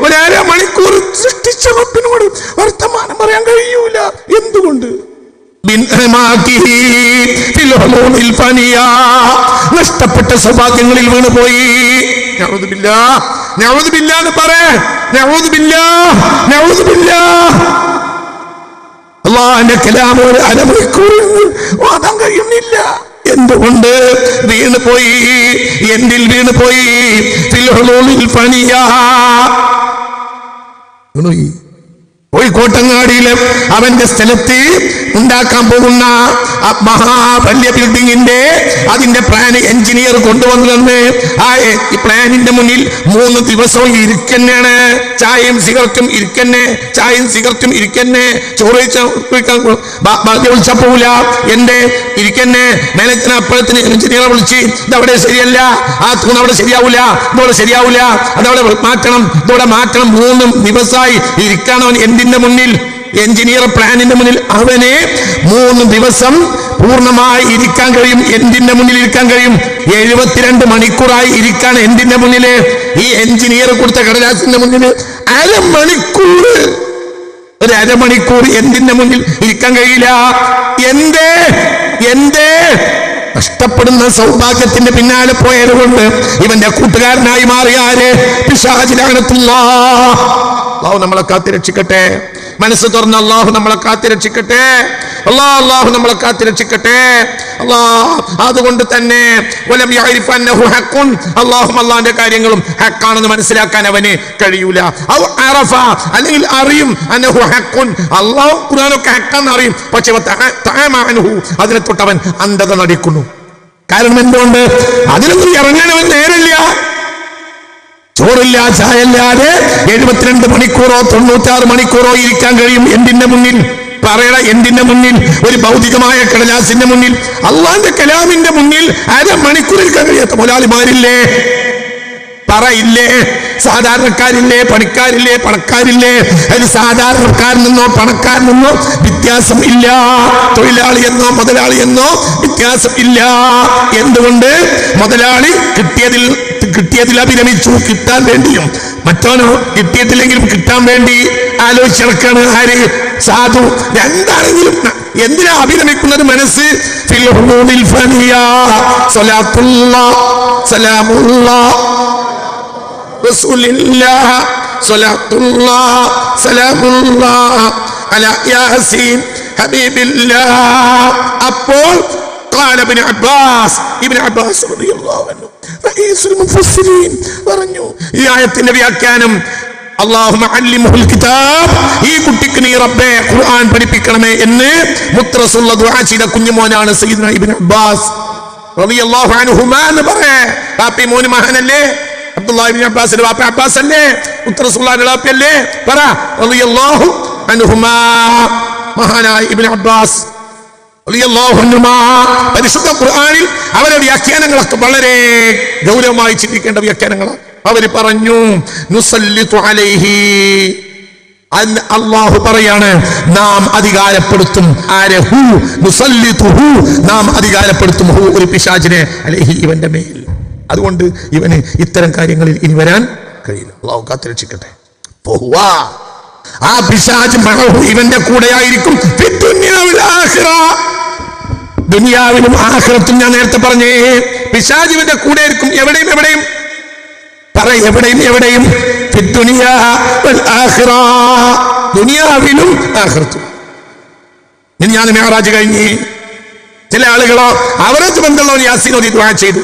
A: 1/2 മണിക്കൂർ സൃഷ്ടിച്ച റബ്ബിനോട് വർത്തമാനം പറയാൻ കഴിയൂല. എന്തുകൊണ്ട്? നഷ്ടപ്പെട്ട സൗഭാഗ്യങ്ങളിൽ വീണുപോയി. അല്ലാഹുവിന്റെ കലാം ഒരു 1/2 മണിക്കൂറിൽ ഓതാൻ കഴിയുന്നില്ല. എന്തുകൊണ്ട്? വീണുപോയി. എന്നിൽ വീണുപോയി. കോഴിക്കോട്ടങ്ങാടിയിലെ അവന്റെ സ്ഥലത്ത് ഉണ്ടാക്കാൻ പോകുന്ന മഹാവല്യ ബിൽഡിങ്ങിന്റെ അതിന്റെ പ്ലാൻ എഞ്ചിനീയർ കൊണ്ടുവന്നു തന്ന് ആ പ്ലാനിന്റെ മുന്നിൽ 3 ദിവസവും ഇരിക്കന്നെയാണ്. ചായയും സിഗരറ്റും ഇരിക്കന്നെ. ചോറ് വിളിച്ചപ്പോല എന്റെ ഇരിക്കന്നെ. മാനേജർ അപ്പോഴത്തിന് എഞ്ചിനീയറെ വിളിച്ച്, ഇതവിടെ ശരിയല്ല, ആ തൂണ് അവിടെ ശരിയാവൂല, ഇതോടെ ശരിയാവൂല, അതവിടെ മാറ്റണം, ഇതോടെ മാറ്റണം. 3 ദിവസമായി ഇരിക്കണം എന്തിന്റെ മുന്നിൽ? എഞ്ചിനീയർ പ്ലാനിന്റെ മുന്നിൽ അവന് 3 ദിവസം പൂർണ്ണമായി ഇരിക്കാൻ കഴിയും. എന്തിന്റെ മുന്നിൽ ഇരിക്കാൻ കഴിയും? 72 മണിക്കൂറായി ഇരിക്കാൻ എന്തിന്റെ മുന്നില്? ഈ എഞ്ചിനീയർ കൊടുത്ത കടലാസിന്റെ മുന്നിൽ അരമണിക്കൂർ, ഒരു അരമണിക്കൂർ എന്തിന്റെ മുന്നിൽ ഇരിക്കാൻ കഴിയില്ല. എന്തേ നഷ്ടപ്പെടുന്ന സൗഭാഗ്യത്തിന്റെ പിന്നാലെ പോയതുകൊണ്ട് ഇവന്റെ കൂട്ടുകാരനായി മാറിയാല് പിശാച് ലഅനത്തുല്ലാഹ്. അല്ലാഹു നമ്മളെ കാത്തിരക്ഷിക്കട്ടെ. മനസ്സ് തുറന്ന് അല്ലാഹു നമ്മളെ കാത്തിരക്ഷിക്കട്ടെ. അല്ലാഹു നമ്മളെ കാത്തിരക്ഷിക്കട്ടെ. അതുകൊണ്ട് തന്നെ വലം യഅരിഫ അന്നഹു ഹഖ്ഖുൻ, അല്ലാഹുവിന്റെ കാര്യങ്ങളും ഹഖാണെന്ന് മനസ്സിലാക്കാൻ അവന് കഴിയൂല. ഔ അറഫ, അല്ലെങ്കിൽ അറിയും, അന്നഹു ഹഖ്ഖുൻ, അല്ലാഹു ഖുർആനൊക്കെ ഹഖാന്ന് അറിയും, പക്ഷേ തഅമഅൻഹു, അതിനെ തൊട്ടവൻ അന്ധത നടിക്കുന്നു. കാരണം എന്തുകൊണ്ട്? അതിലൊന്നും ഇറങ്ങാനവൻ നേരില്ല. ചോറില്ല, ചായല്ലാതെ 72 മണിക്കൂറോ 96 മണിക്കൂറോ ഇരിക്കാൻ കഴിയും. എന്തിന്റെ മുന്നിൽ? പറയണ എന്തിന്റെ മുന്നിൽ? ഒരു ഭൗതികമായ കടലാസിന്റെ മുന്നിൽ. അള്ളാന്റെ കലാമിന്റെ മുന്നിൽ അരമണിക്കൂർ ഇരിക്കാൻ കഴിയാത്ത മുതലാളിമാരില്ലേ? പറയില്ലേ? സാധാരണക്കാരില്ലേ? പണിക്കാരില്ലേ? പണക്കാരില്ലേ? അതിന് സാധാരണക്കാരനെന്നോ പണക്കാരനെന്നോ വ്യത്യാസം ഇല്ല. തൊഴിലാളി എന്നോ മുതലാളി എന്നോ വ്യത്യാസം ഇല്ല. എന്തുകൊണ്ട്? മുതലാളി കിട്ടിയതിൽ അഭിരമിച്ചു, കിട്ടാൻ വേണ്ടിയും, മറ്റോനോ കിട്ടിയിട്ടില്ലെങ്കിലും കിട്ടാൻ വേണ്ടി ആലോചിച്ചിറക്കാണ്. ആര്? സാധു. രണ്ടാണെങ്കിലും എന്തിനാ അഭിരമിക്കുന്നത്? മനസ്സ് ഫിൽ ഹുദൂദിൽ ഫനിയ സ്വലാത്തുല്ലാഹ് സലാമുല്ലാഹ് റസൂലില്ലാഹ് സ്വലാത്തുല്ലാഹ് സലാമുല്ലാഹ് അലാ യാസീൻ ഹബീബില്ലാഹ്. അപ്പോൾ قال ابن عباس رضي الله عنه رئيس المفسرين പറഞ്ഞു, ഈ ആയത്തിന്റെ വ്യാഖ്യാനം അല്ലാഹുമ്മ അല്ലിമുൽ കിതാബ്, ഈ കുട്ടിക്ക് നീ റബ്ബേ ഖുർആൻ പഠിപ്പിക്കണമേ എന്ന് മുത്തറസുള്ള ദുആ ചെയ്ത കുഞ്ഞുമോനാണ് സയ്യിദ്ന ഇബ്നു അബ്ബാസ് റളിയല്ലാഹു അൻഹുമാ എന്ന് പറയേ. ബാപ്പി മോന് മഹാനല്ലേ? അബ്ദുല്ലാഹി ഇബ്നു അബ്ബാസിന്റെ ബാപ്പ അബ്ബാസ് അല്ലേ? മുത്തറസുള്ളാഹിന്റെ ബാപ്പയല്ലേ? പറ റളിയല്ലാഹു അൻഹുമാ. മഹാനായ ഇബ്നു അബ്ബാസ് പരിശുദ്ധ ഖുർആനിൽ അവരുടെ വ്യാഖ്യാനങ്ങളൊക്കെ വളരെ ഗൗരവമായി ചിന്തിക്കേണ്ട വ്യാഖ്യാനങ്ങളാണ്. അവര് പറഞ്ഞു, നുസല്ലിതു അലൈഹി, അല്ലാഹു പറയാണ് നാം അധികാരപ്പെടുത്തും. ആരഹു നുസല്ലിതുഹു, നാം അധികാരപ്പെടുത്തും ഹു, ഒരു പിശാചിനെ, അലൈഹി, ഇവന്റെ മേൽ. അതുകൊണ്ട് ഇവന് ഇത്തരം കാര്യങ്ങളിൽ ഇനി വരാൻ കഴിയില്ല. അല്ലാഹു കാത്തുരക്ഷിക്കട്ടെ. ആ പിശാച് ഇവന്റെ കൂടെയായിരിക്കും ദുനിയാവിലും ആഖിറത്തും. ഞാൻ നേരത്തെ പറഞ്ഞേ, പിശാച് ഇവന്റെ കൂടെ ആയിരിക്കും. എവിടെയും പറ, എവിടെയും ദുനിയാവിലും ആഖിറത്തും. ഞാൻ മിഅ്റാജ് കഴിഞ്ഞ് ചില ആളുകളോ അവരത് ബന്ധമുള്ളവൻ യാസീൻ ഓതി ദുആ ചെയ്തു.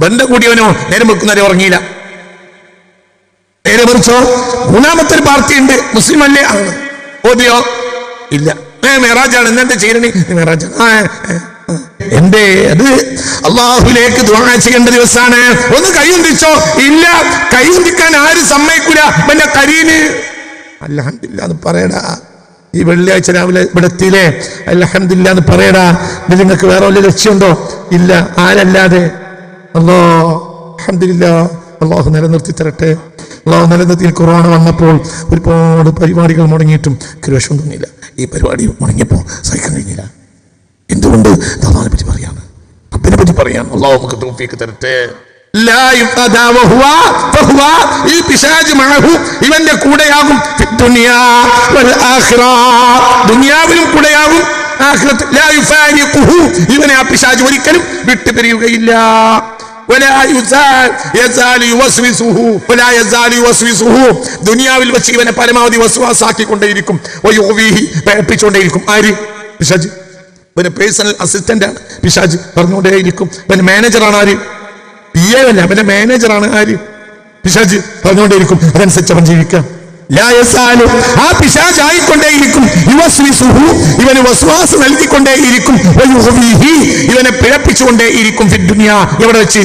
A: ബന്ധം കൂടിയവനോ നേരം വെക്കുന്നവരെ ഉറങ്ങിയില്ല. നേരെ മറിച്ചോ മൂന്നാമത്തെ ഒരു പാർട്ടി ഉണ്ട്, മുസ്ലിം അല്ലേ, ആണ്. ഓതിയോ? ഇല്ല. മിഅ്റാജാണ്. എന്നെ ചെയ്യണേ? മിഅ്റാജാണ്. എന്തേ? അത് അള്ളാഹുലേക്ക് ദുആ ചെയ്യേണ്ട ദിവസമാണ്. ഒന്ന് കൈയൊന്തിച്ചോ? ഇല്ല. കൈയൊന്തിക്കാൻ ആരും സമ്മതിക്കൂല. എന്റെ കരീന് അൽഹംദുലില്ലാ എന്ന് പറയടാ. ഈ വെള്ളിയാഴ്ച രാവിലെ ഇവിടെ എത്തിയില്ലേ, അൽഹംദുലില്ലാ എന്ന് പറയടാ. ഇത് നിങ്ങൾക്ക് വേറെ വല്ല ലക്ഷ്യമുണ്ടോ? ഇല്ല. ആരല്ലാതെ? അല്ലാഹ്. അൽഹംദുലില്ലാ. അള്ളാഹു നിലനിർത്തി തരട്ടെ. അള്ളാഹു നിലനിർത്തി. കൊറോണ വന്നപ്പോൾ ഒരുപാട് പരിപാടികൾ മുടങ്ങിയിട്ടും വിഷം തോന്നിയില്ല. ഈ പരിപാടി മുടങ്ങിയപ്പോൾ സഹിക്കാൻ കഴിഞ്ഞില്ല. എന്തുകൊണ്ട്? അള്ളാഹിനെ പറ്റി പറയാണ്, റബ്ബിനെ പറ്റി പറയാണ്. അള്ളാഹു നമുക്ക് തൗഫീഖ് തരട്ടെ. ഈ പിശാച് മഅഹു, ഇവന്റെ കൂടെയാകും. ദുനിയാവിലും കൂടെയാകും, ഇവനെ ആ പിശാച് ഒരിക്കലും വിട്ടുപിരിയുകയില്ല. ദുനിയാവിൽ വെച്ച് ഇവനെ പരമാവധി വസ്വാസാക്കിക്കൊണ്ടേയിരിക്കും, പേടിപ്പിച്ചുകൊണ്ടേയിരിക്കും. ആര്? പിശാച്. ഇവന് പേഴ്സണൽ അസിസ്റ്റന്റ് ആണ് പിശാച്, പറഞ്ഞുകൊണ്ടേയിരിക്കും. ഇവന് മാനേജറാണ്. ആര്? PA അല്ല, അവന്റെ മാനേജറാണ്. ആര്? പിശാച്. പറഞ്ഞുകൊണ്ടേയിരിക്കും. അതനുസരിച്ച് അവൻ ജീവിക്കാം. ആ പിശാച് ആയിക്കൊണ്ടേയിരിക്കും. ഇവന് വസ്വാസ് നൽകിക്കൊണ്ടേയിരിക്കും. ഇവനെ പിഴപ്പിച്ചുകൊണ്ടേയിരിക്കും. എവിടെ വെച്ച്?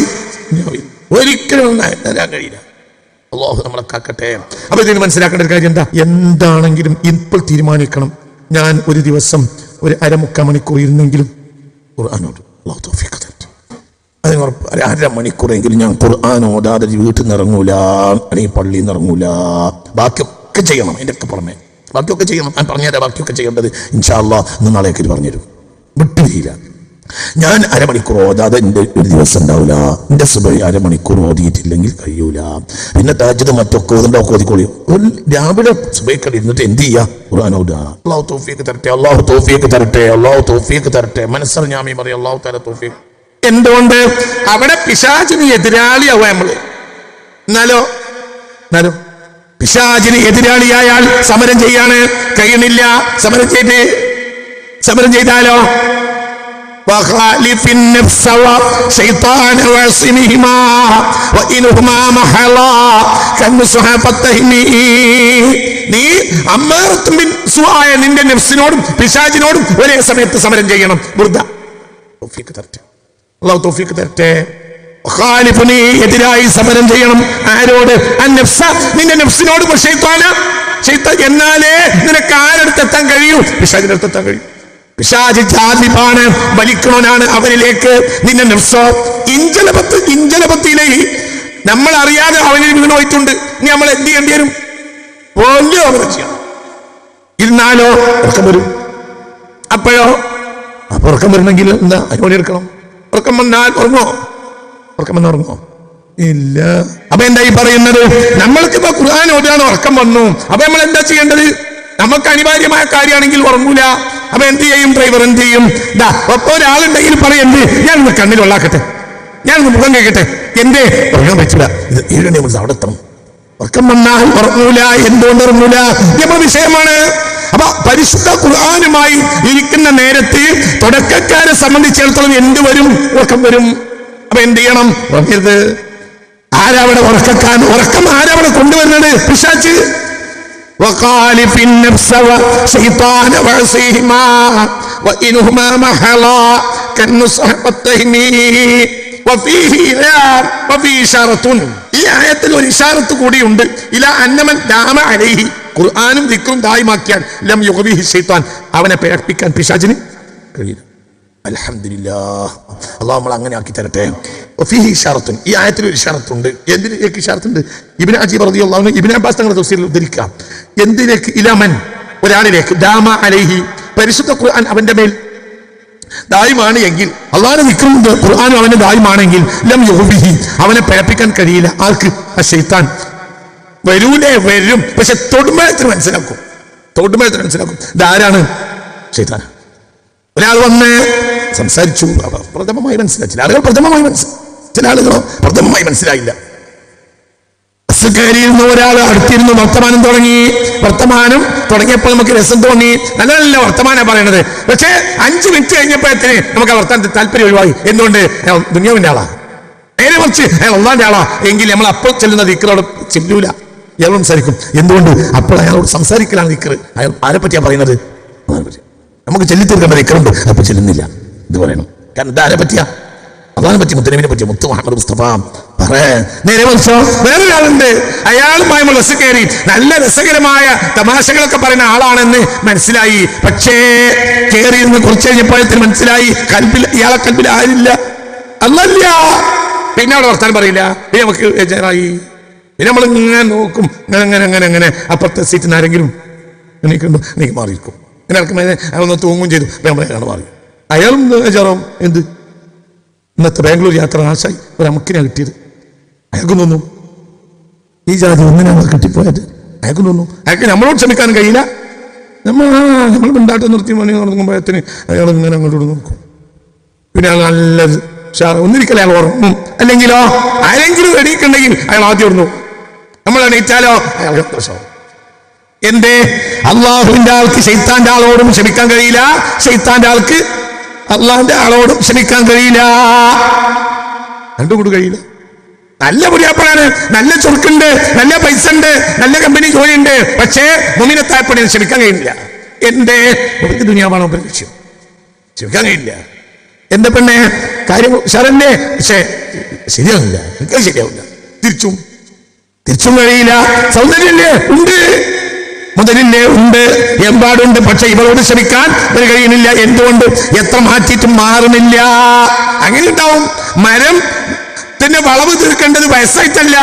A: ഒരിക്കലും തരാൻ കഴിയില്ല. അല്ലാഹു നമ്മളെ കാക്കട്ടെ. അപ്പൊ ഇതിന് മനസ്സിലാക്കേണ്ട ഒരു കാര്യം എന്താണെങ്കിലും ഇപ്പോൾ തീരുമാനിക്കണം. ഞാൻ ഒരു ദിവസം ഒരു അരമുക്കാൽ മണിക്കൂർ ഇരുന്നെങ്കിലും ഖുർആനോട് അല്ലാഹു തൗഫീഖ് തരട്ടെ. അതിന് ഉറപ്പ്. അരമണിക്കൂറെങ്കിലും ഞാൻ ഖുർആൻ ഓതാതെ വീട്ടിൽ നിന്ന് ഇറങ്ങൂല, അല്ലെങ്കിൽ പള്ളിയിൽ നിന്ന് ഇറങ്ങൂല. ബാക്കിയൊക്കെ ചെയ്യണം. അതിൻ്റെ ഒക്കെ പുറമെ ബാക്കിയൊക്കെ ചെയ്യണം. ഞാൻ പറഞ്ഞുതരാം ബാക്കിയൊക്കെ ചെയ്യേണ്ടത് ഇൻഷാ അല്ലാഹ് ഇന്ന് നാളേക്ക് പറഞ്ഞുതരും. വിട്ടുതീര. ഞാൻ അരമണിക്കൂർ ഓതാതെ എൻ്റെ ഒരു ദിവസം ഉണ്ടാവില്ല. എൻ്റെ സുബഹി അരമണിക്കൂർ ഓതിയിട്ടില്ലെങ്കിൽ കഴിയൂല. പിന്നെ തഹജ്ജുദ് മറ്റൊക്കെ ഓതിക്കോളി. രാവിലെ സുബഹിക്കടി ഇരുന്നിട്ട് എന്ത് ചെയ്യാ? ഖുർആൻ ഓതുക. അല്ലാഹു തൗഫീഖ് തരട്ടെ, അല്ലാഹു തൗഫീഖ് തരട്ടെ, അല്ലാഹു തൗഫീഖ് തരട്ടെ. മനസ്സറിഞ്ഞാമി പറയും അല്ലാഹു തആല തൗഫീഖ്. എന്തുകൊണ്ട്? അവിടെ പിശാചിന് എതിരാളിയാവുക നമ്മള്. എന്നാലോ പിശാചിന് എതിരാളിയായാൽ സമരം ചെയ്യാണ്. കഴിയണില്ല. സമരം ചെയ്താലോ وخالف النفس والشيطان وعصمهما وإنهما محلا كالنصح فاتهمي. നീ അമ്മാറത്തും ബിസ്സുആയ നിന്റെ നഫ്സിനോടും പിശാചിനോടും ഒരേ സമയത്ത് സമരം ചെയ്യണം. ബുർദ. തൗഫീഖ് തരട്ടെ, അല്ലാഹു തൗഫീഖ് തരട്ടെ. ഖാലിഫുനി എതിരായി സമരം ചെയ്യണം. ആരോട്? അന്നഫ്സ, നിന്റെ നഫ്സിനോട്. ശൈത്താൻ എന്നാലേ നിനക്ക് ആരെടുത്തെത്താൻ കഴിയൂ? പിശാചിനെടുത്തെത്താൻ കഴിയും. പിശാച് ജാതിപാണ്, വലിക്കണോനാണ് അവനിലേക്ക്. നിന്റെ നഫ്സോ ഇഞ്ചലപത്തിയിലേ നമ്മൾ അറിയാതെ അവനിൽ വീണ് പോയിട്ടുണ്ട്. ഇനി നമ്മൾ എന്ത് ചെയ്യേണ്ടി വരും? വലിയ ചെയ്യണം. ഇരുന്നാലോ ഉറക്കം വരും. അപ്പോഴോ ഉറക്കം വരണമെങ്കിൽ എന്താ അനുമതി എടുക്കണം. ഉറക്കം വന്നാൽ ഉറങ്ങോ ഇല്ല. അപ്പൊ എന്താ ഈ പറയുന്നത്? നമ്മൾക്കിപ്പോ ഖുർആൻ ഓതുകയാണ്, ഉറക്കം വന്നു. അപ്പൊ നമ്മൾ എന്താ ചെയ്യേണ്ടത്? നമുക്ക് അനിവാര്യമായ കാര്യമാണെങ്കിൽ ഉറങ്ങൂല. അപ്പൊ എന്ത് ചെയ്യും? ഡ്രൈവർ എന്ത് ചെയ്യും? ഒപ്പം ഒരാളുണ്ടെങ്കിൽ പറയുന്നത് ഞാനൊന്ന് കണ്ണിൽ വെള്ളാക്കട്ടെ, ഞാനൊന്ന് മുഖം കേൾക്കട്ടെ. എന്തേ? ഉറങ്ങാൻ പറ്റില്ല. ഇത് 7 മണി അവിടെ എത്തണം. ഉറക്കം വന്നാൽ ഉറങ്ങൂല. എന്തുകൊണ്ട് ഉറങ്ങൂല? നമ്മുടെ വിഷയമാണ്. അപ്പൊ പരിശുദ്ധ ഖുർആനുമായി ഇരിക്കുന്ന നേരത്ത് തുടക്കക്കാരെ സംബന്ധിച്ചിടത്തോളം എന്ത് വരും? ഉറക്കം വരും. അപ്പൊ എന്ത് ചെയ്യണം? ഉറങ്ങരുത്. ആരവിടെ ഉറക്കം ആരവിടെ കൊണ്ടുവരുന്നത്? പിശാച്. وخالف النفس والشيطان وعصيهما وإنهما محلا كالنصح والتهمي وفيه إشارة. ഈ ആയത്തിൽ ഒരു ഇശാറത്ത് കൂടിയുണ്ട്. ഇലാ അന്നമൻ ദാമ അലൈഹി, ഖുർആനും ദിക്റും ദായിമാക്കിയാൽ ലം യുഗ്വിഹി ശൈത്താൻ, അവനെ പേടിപ്പിക്കാൻ പിശാചിന് കഴിയില്ല. അൽഹംദുലില്ലാഹ്, അല്ലാഹു നമ്മളെ അങ്ങനെ ആക്കി തരട്ടെ. വഫീഹി ഇശാറത്തുൻ, ഈ ആയത്തിൽ ഒരു ഇശാറത്തുണ്ട്. എന്തിലേക്ക് ഇശാറത്തുണ്ട്? ഇബ്നു അജീബ് റളിയല്ലാഹു അൻഹു ഇബ്നു അബ്ബാസ് തങ്ങളുടെ തഫ്സീറിൽ ഉദ്ധരിക്കാം. എന്തിലേക്ക്? ഇലമൻ, ഒരാളിലേക്ക്. ദാമ അലൈഹി, പരിശുദ്ധ ഖുർആൻ അവന്റെ മേൽ ദായിമാണ് എങ്കിൽ, അല്ലാഹുവിന്റെ ദിക്റും ഖുർആനും അവന്റെ ദായിമാണെങ്കിൽ ലം യുഗ്വിഹി, അവനെ പേടിപ്പിക്കാൻ കഴിയില്ല. ആർക്ക്? ശൈത്താൻ. വരും, പക്ഷെ തൊടുമ്പഴത്തിന് മനസ്സിലാക്കും. ഇതാരാണ്? ശൈത്താൻ. ഒരാൾ വന്ന് സംസാരിച്ചു, പ്രഥമമായി മനസ്സിലായി. ചില ആളുകൾ പ്രഥമമായി മനസ്സിലായി, ചില ആളുകളോ പ്രഥമമായി മനസ്സിലായില്ല. കയറിയിരുന്ന ഒരാൾ അടുത്തിരുന്നു, വർത്തമാനം തുടങ്ങിയപ്പോൾ നമുക്ക് രസം തോന്നി. നല്ല വർത്തമാനം പറയണത്. പക്ഷേ 5 മിനിറ്റ് കഴിഞ്ഞപ്പോഴത്തേന് നമുക്ക് ആ വർത്തമാനത്തിൽ താല്പര്യം ഒഴിവായി. എന്തുകൊണ്ട്? ദുനിയാവിന്റെ ആളാ. നേരെ മറിച്ച് അള്ളാന്റെ ആളാ എങ്കിൽ നമ്മൾ അപ്പോൾ ചെല്ലുന്ന ദിക്റോട് ചെല്ലൂല. അയാൾ സംസാരിക്കും. എന്തുകൊണ്ട്? അപ്പോൾ അയാളോട് സംസാരിക്കലാണ് ദിക്ർ. അയാൾ ആരെ പറ്റിയാ പറയുന്നത്? നമുക്ക് ചെല്ലിത്തീർക്കേണ്ട ദിക്റുണ്ട്, അപ്പൊ ചെല്ലുന്നില്ല. ഇത് പറയണം. കാരണം ഇതാരെ പറ്റിയാ? അള്ളാഹിനെ പറ്റി, മുത്തനബിനെ പറ്റി, മുത്ത് മുഹമ്മദ് മുസ്തഫ. നേരെ മറിച്ചോ വേറൊരാളുണ്ട്, അയാളുമായി ബസ് കയറി നല്ല രസകരമായ തമാശകളൊക്കെ പറയുന്ന ആളാണെന്ന് മനസ്സിലായി. പക്ഷേ കയറിയിരുന്ന് കുറച്ച് കഴിഞ്ഞപ്പോഴത്തിന് മനസ്സിലായി ഇയാളെ കൽബിൽ ആരില്ല, അല്ലല്ല. പിന്നെ അവിടെ വർത്താനം പറയില്ല. പിന്നെ നമുക്ക് ബേജാറായി. പിന്നെ നമ്മൾ ഇങ്ങനെ നോക്കും, അങ്ങനെ അപ്പുറത്തെ സീറ്റിന് ആരെങ്കിലും എനിക്ക് മാറിയിരിക്കും. അയാളൊന്ന് തൂങ്ങും ചെയ്തു. അയാൾ മാറി. അയാളും ബേജാറാവും. എന്ത്? ഇന്നത്തെ ബാംഗ്ലൂർ യാത്ര നാശായി. ഒരു അമുക്കിനെ കിട്ടിയത്. അയാൾക്കും തോന്നും ഈ ജാതി ഒന്നിനാണ് കിട്ടിപ്പോയത്. അയാൾക്കും തോന്നും. അയാൾക്ക് നമ്മളോട് ക്ഷമിക്കാനും കഴിയില്ല. നമ്മൾ മിണ്ടാട്ടം നിർത്തി മണി നടക്കുമ്പോഴത്തിന് അയാൾ ഇങ്ങനെ അങ്ങോട്ട് നോക്കും. പിന്നെ അയാൾ നല്ലത് ഒന്നിരിക്കൽ അയാൾ ഉറങ്ങും. അല്ലെങ്കിലോ ആരെങ്കിലും എണീക്കുണ്ടെങ്കിൽ അയാൾ ആദ്യം ഉറങ്ങും. നമ്മൾ എണീറ്റാലോ അയാൾക്ക് പ്രശ്നമാവും. എന്തേ? അള്ളാഹുവിന്റെ ആൾക്ക് ശൈത്താന്റെ ആളോടും ക്ഷമിക്കാൻ കഴിയില്ല, ശൈത്താന്റെ ആൾക്ക് അള്ളാഹിന്റെ ആളോടും ക്ഷമിക്കാൻ കഴിയില്ല. രണ്ടും കൂടി കഴിയില്ല. നല്ല പുതിയാപ്പഴാണ്, നല്ല ചുരുക്കുണ്ട്, നല്ല പൈസ ഉണ്ട്, നല്ല കമ്പനി ജോലിയുണ്ട്. പക്ഷേ മുമിനത്തായപ്പണി ക്ഷമിക്കാൻ കഴിയില്ല. എന്തേ? നമുക്ക് ദുനിയാവാണോ ലക്ഷ്യം? ക്ഷമിക്കാൻ കഴിയില്ല. എന്റെ പെണ്ണെ കാര്യം ഉഷാറല്ലേ, പക്ഷേ ശരിയാവില്ല, എനിക്ക് ശരിയാവില്ല. തിരിച്ചും കഴിയില്ല. സൗന്ദര്യല്ലേ? ഉണ്ട്. മുതലില്ലേ? ഉണ്ട്. എമ്പാടുണ്ട്. പക്ഷെ ഇവളോട് ക്ഷമിക്കാൻ ഒരു കഴിയുന്നില്ല. എന്തുകൊണ്ട്? എത്ര മാറ്റിയിട്ടും മാറുന്നില്ല. അങ്ങനെ ഉണ്ടാവും. മരം തന്നെ വളവ് തീർക്കേണ്ടത് വയസ്സായിട്ടല്ല.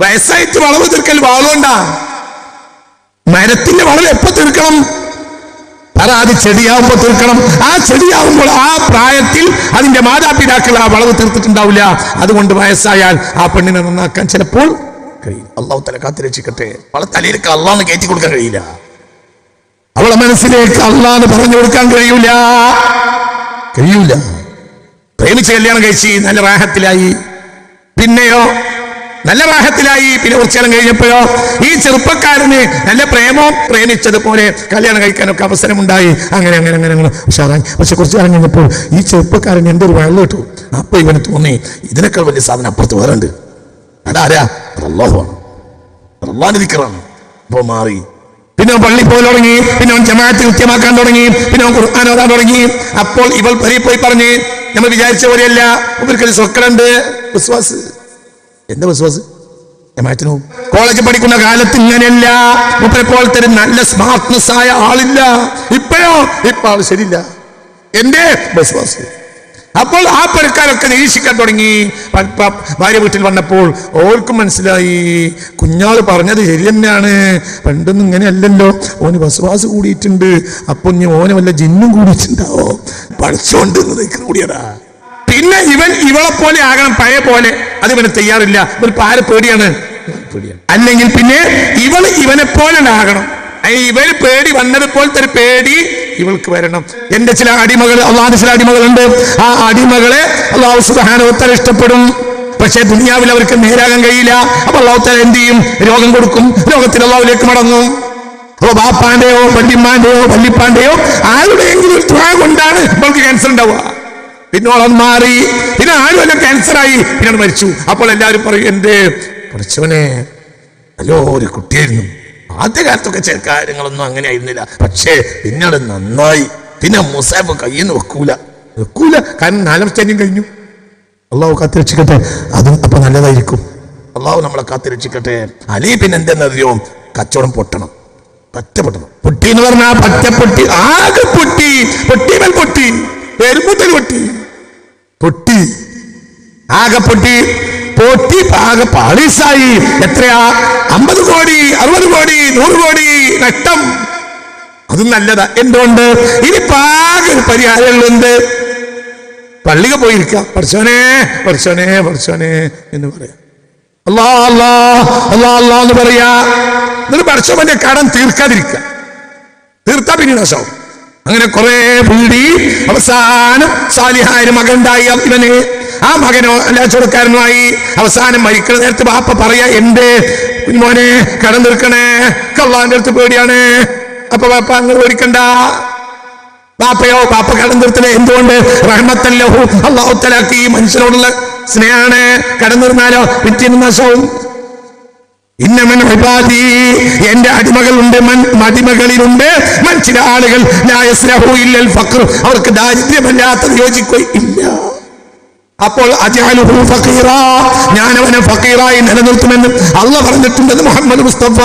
A: വയസ്സായിട്ട് വളവ് തീർക്കൽ വാളുകൊണ്ടാ.
B: മരത്തിന്റെ വളവ് എപ്പോ തീർക്കണം? അത് ചെടിയാവുമ്പോ തീർക്കണം. ആ ചെടിയാവുമ്പോൾ ആ പ്രായത്തിൽ അതിന്റെ മാതാപിതാക്കൾ ആ വളവ് തീർത്തിട്ടുണ്ടാവില്ല. അതുകൊണ്ട് വയസ്സായാൽ ആ പെണ്ണിനെ നന്നാക്കാൻ ചിലപ്പോൾ കഴിയും. അള്ളാഹു തആല കാത്തുരക്ഷിക്കട്ടെ. അവളെ തലയിലേക്ക് അള്ളാഹ് കയറ്റി കൊടുക്കാൻ കഴിയില്ല. അവളെ മനസ്സിലേക്ക് അള്ളാഹ് പറഞ്ഞു കൊടുക്കാൻ കഴിയൂല. പ്രേമിച്ച് കല്യാണം കഴിച്ച് നല്ല റാഹത്തിലായി. പിന്നെയോ നല്ല റാഹത്തിലായി. പിന്നെ കുറച്ചു കാലം കഴിഞ്ഞപ്പോഴോ ഈ ചെറുപ്പക്കാരന് നല്ല പ്രേമവും പ്രേമിച്ചതുപോലെ കല്യാണം കഴിക്കാനൊക്കെ അവസരമുണ്ടായി. അങ്ങനെ ഉഷാറായി. പക്ഷെ കുറച്ചു കാലം കഴിഞ്ഞപ്പോൾ ഈ ചെറുപ്പക്കാരൻ എന്തൊരു വെള്ളം കിട്ടു. അപ്പൊ ഇവന് തോന്നി ഇതിനേക്കാൾ വലിയ സാധനം അപ്പുറത്ത് വേറെ ഉണ്ട്. അതാരാ? അല്ലാഹുവാണ്. അല്ലാഹുവിന്റെ ദിക്റാണ്. അപ്പൊ മാറി. പിന്നെ പള്ളി പോയി തുടങ്ങി. പിന്നെ അവൻ ജമാഅത്ത് കൃത്യമാക്കാൻ തുടങ്ങി. പിന്നെ അവൻ ഖുർആൻ ഓതാൻ തുടങ്ങി. അപ്പോൾ ഇവൾ പോയി പറഞ്ഞ് നമ്മൾ വിചാരിച്ച പോലെയല്ല, ഇവർക്കൊരു സ്വക്കലുണ്ട്. വിശ്വാസ് എന്താ വിശ്വാസ്? ജമാഅത്തിന് കോളേജ് പഠിക്കുന്ന കാലത്ത് ഇങ്ങനെയല്ല. പോലത്തെ ഒരു നല്ല സ്മാർട്ട്നെസ് ആയ ആളില്ല. ഇപ്പൊ ആള് ശരിയില്ല. എന്റെ വിശ്വാസ്. അപ്പോൾ ആ പെരക്കാരൊക്കെ നിരീക്ഷിക്കാൻ തുടങ്ങി. ഭാര്യ വീട്ടിൽ വന്നപ്പോൾ ഓർക്കും മനസ്സിലായി കുഞ്ഞാള് പറഞ്ഞത് ശരി തന്നെയാണ്. പണ്ടൊന്നും ഇങ്ങനെയല്ലല്ലോ. ഓന് വസ്വാസ് കൂടിയിട്ടുണ്ട്. അപ്പൊ ഓന് വല്ല ജിന്നും കൂടിയിട്ടുണ്ടാവോ? പഠിച്ചോണ്ട് കൂടിയതാ. പിന്നെ ഇവളെ പോലെ ആകണം, പഴയ പോലെ. അത് ഇവന് തയ്യാറില്ല. ഇവന് ആരെ പേടിയാണ്? അല്ലെങ്കിൽ പിന്നെ ഇവനെ പോലെ ആകണം. ഇവര് പേടി വന്നതുപോലത്തെ ഒരു പേടി ഇവൾക്ക് വരണം. എന്റെ ചില അടിമകൾ, അള്ളാഹുവിന്റെ ചില അടിമകളുണ്ട്. ആ അടിമകളെ അള്ളാഹു സുബ്ഹാനഹു വ തആല ഇഷ്ടപ്പെടും. പക്ഷെ ദുനിയാവിൽ അവർക്ക് നേരാകാൻ കഴിയില്ല. അപ്പൊ അള്ളാഹു തആല എന്ത് ചെയ്യും? രോഗം കൊടുക്കും. രോഗത്തിൽ അള്ളാഹുവിലേക്ക് മടങ്ങും. അപ്പൊ ബാപ്പാന്റെയോ വല്ലിപ്പാന്റെയോ ആരുടെയെങ്കിലും ഒരു ദുആ കൊണ്ടാണ് ഇവൾക്ക് ക്യാൻസർ ഉണ്ടാവുക. പിന്നോളം മാറി. പിന്നെ ആരുമല്ല ക്യാൻസറായി. പിന്നെ മരിച്ചു. അപ്പോൾ എല്ലാവരും പറയും എന്റെ പഠിച്ചവനെ അല്ലോ ഒരു കുട്ടിയായിരുന്നു. ആദ്യകാലത്തൊക്കെ ചില കാര്യങ്ങളൊന്നും അങ്ങനെ ആയിരുന്നില്ല. പക്ഷേ പിന്നീട് നന്നായി. പിന്നെ മുസാഫ് കയ്യിൽ നിന്ന് വെക്കൂല. കാരണം 4 വർഷം കഴിഞ്ഞു. അള്ളാഹു കാത്തിരക്ഷിക്കട്ടെ. അതും അപ്പൊ നല്ലതായിരിക്കും. അള്ളാഹു നമ്മളെ കാത്തിരക്ഷിക്കട്ടെ. അലി പിന്നെ എന്തെന്നറിയോ? കച്ചവടം പൊട്ടണം. പൊട്ടി എന്ന് പറഞ്ഞാൽ പറ്റപ്പൊട്ടി. ആകെ പൊട്ടി പെരുമുത്തൽ പൊട്ടി ആകെ പൊട്ടി ആകെ പാളീസായി. എത്രയാ? 50 കോടി 60 കോടി 100 കോടി നഷ്ടം. അതും നല്ലതാ. എന്തുകൊണ്ട്? ഇനി പാകെ ഒരു പരിഹാരമുണ്ട്. പള്ളിക പോയിരിക്കാം. പഠിച്ചോനെ എന്ന് പറയാ. അല്ലാ എന്ന് പറയാ. എന്നിട്ട് പഠിച്ചവന്റെ കടം തീർത്താ പിന്നെ നാശം. അങ്ങനെ കുറെ വീടി. അവസാനം സാലിഹായ മകനുണ്ടായി ഇവന്. ആ മകനോ കച്ചവടക്കാരനുമായി. അവസാനം മരിക്കുന്ന നേരത്ത് ബാപ്പ പറയാ എന്റെ കുഞ്ഞുമോനെ കടം തീർക്കണേ, അള്ളാന്റെ അടുത്ത് പേടിയാണ്. അപ്പൊ ബാപ്പ അങ്ങനെ പേടിക്കണ്ട. ബാപ്പ കടം തീർത്തത് എന്തുകൊണ്ട്? റഹ്മത്തൻ ലഹു. അല്ലാഹു തആലക്ക് ഈ മനുഷ്യനോടുള്ള സ്നേഹമാണ്. കടം തീർന്നാലോ പിറ്റേന്ന് നാശവും. ഇന്നമൻ ഇബാദി, എന്റെ അടിമകളുണ്ട്, അടിമകളിലുണ്ട് ചില ആളുകൾ ലാ യസ്ലഹു ഇല്ലൽ ഫഖർ, അവർക്ക് ദാരിദ്ര്യമല്ലാത്തത് യോജിക്കുകയില്ല. അപ്പോൾ അജഅലുഹു ഫഖീറാ, ഞാൻ അവനെ ഫഖീറായി നിലനിർത്തുമെന്ന് അല്ലാഹ് പറഞ്ഞിട്ടുണ്ടെന്ന് മുഹമ്മദ് മുസ്തഫ.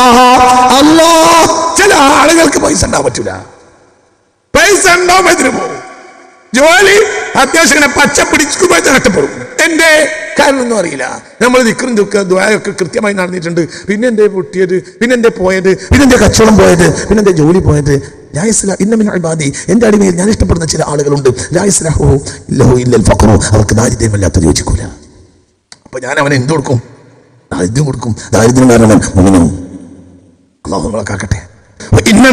B: അല്ലാഹ് ചില ആളുകൾക്ക് പൈസ ഉണ്ടാവാൻ പറ്റൂല. പൈസ ഉണ്ടാവും എതിര് പോകും. ജോലി അത്യാവശ്യം പച്ച പിടിച്ചു നഷ്ടപ്പെടും. എന്റെ കാരണം ഒന്നും അറിയില്ല. നമ്മൾ ദിക്റും ദുആയൊക്കെ കൃത്യമായി നടന്നിട്ടുണ്ട്. പിന്നെ എന്റെ പൊട്ടിയത്, പിന്നെ എന്റെ പോയത്, പിന്നെ എന്റെ കച്ചവടം പോയത്, പിന്നെ എന്റെ ജോലി പോയത്. എന്റെ അടിമയിൽ ഞാൻ ഇഷ്ടപ്പെടുന്ന ചില ആളുകളുണ്ട്. അവർക്ക് ദാരിദ്ര്യമല്ലാത്തത് യോജിക്കൂല. അപ്പൊ ഞാൻ അവനെ എന്ത് കൊടുക്കും? ദാരിദ്ര്യം കൊടുക്കും. ദാരിദ്ര്യം കാരണം മുങ്ങിനും. അല്ലാഹു നമ്മളെ കാക്കട്ടെ. എന്റെ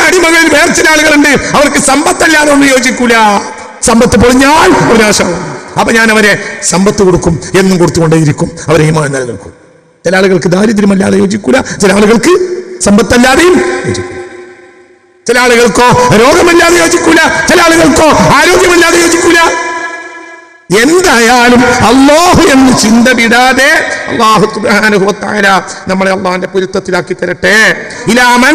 B: അടിമകളിൽ വേറെ ചില ആളുകളുണ്ട്, അവർക്ക് സമ്പത്തല്ലാതെ ഒന്നും യോജിക്കൂല. സമ്പത്ത് പൊളിഞ്ഞാൽ ഒരു നാശമാവും. അപ്പൊ ഞാൻ അവരെ സമ്പത്ത് കൊടുക്കും, എന്നും കൊടുത്തുകൊണ്ടേയിരിക്കും. അവരെ ഈമാൻ നിലനിൽക്കും. ചില ആളുകൾക്ക് ദാരിദ്ര്യമല്ലാതെ യോജിക്കൂല, ചില ആളുകൾക്ക് സമ്പത്തല്ലാതെയും യോജിക്കൂല. ചില ആളുകൾക്കോ രോഗമല്ലാതെ യോജിക്കൂല, ചില ആളുകൾക്കോ ആരോഗ്യമല്ലാതെ യോജിക്കൂല. എന്തായാലും അല്ലാഹു എന്ന് ചിന്ത വിടാതെ അല്ലാഹു സുബ്ഹാനഹു വ തആല നമ്മളെ അല്ലാഹുവിന്റെ പൊരുത്തത്തിലാക്കി തരട്ടെ. ഇലാമൻ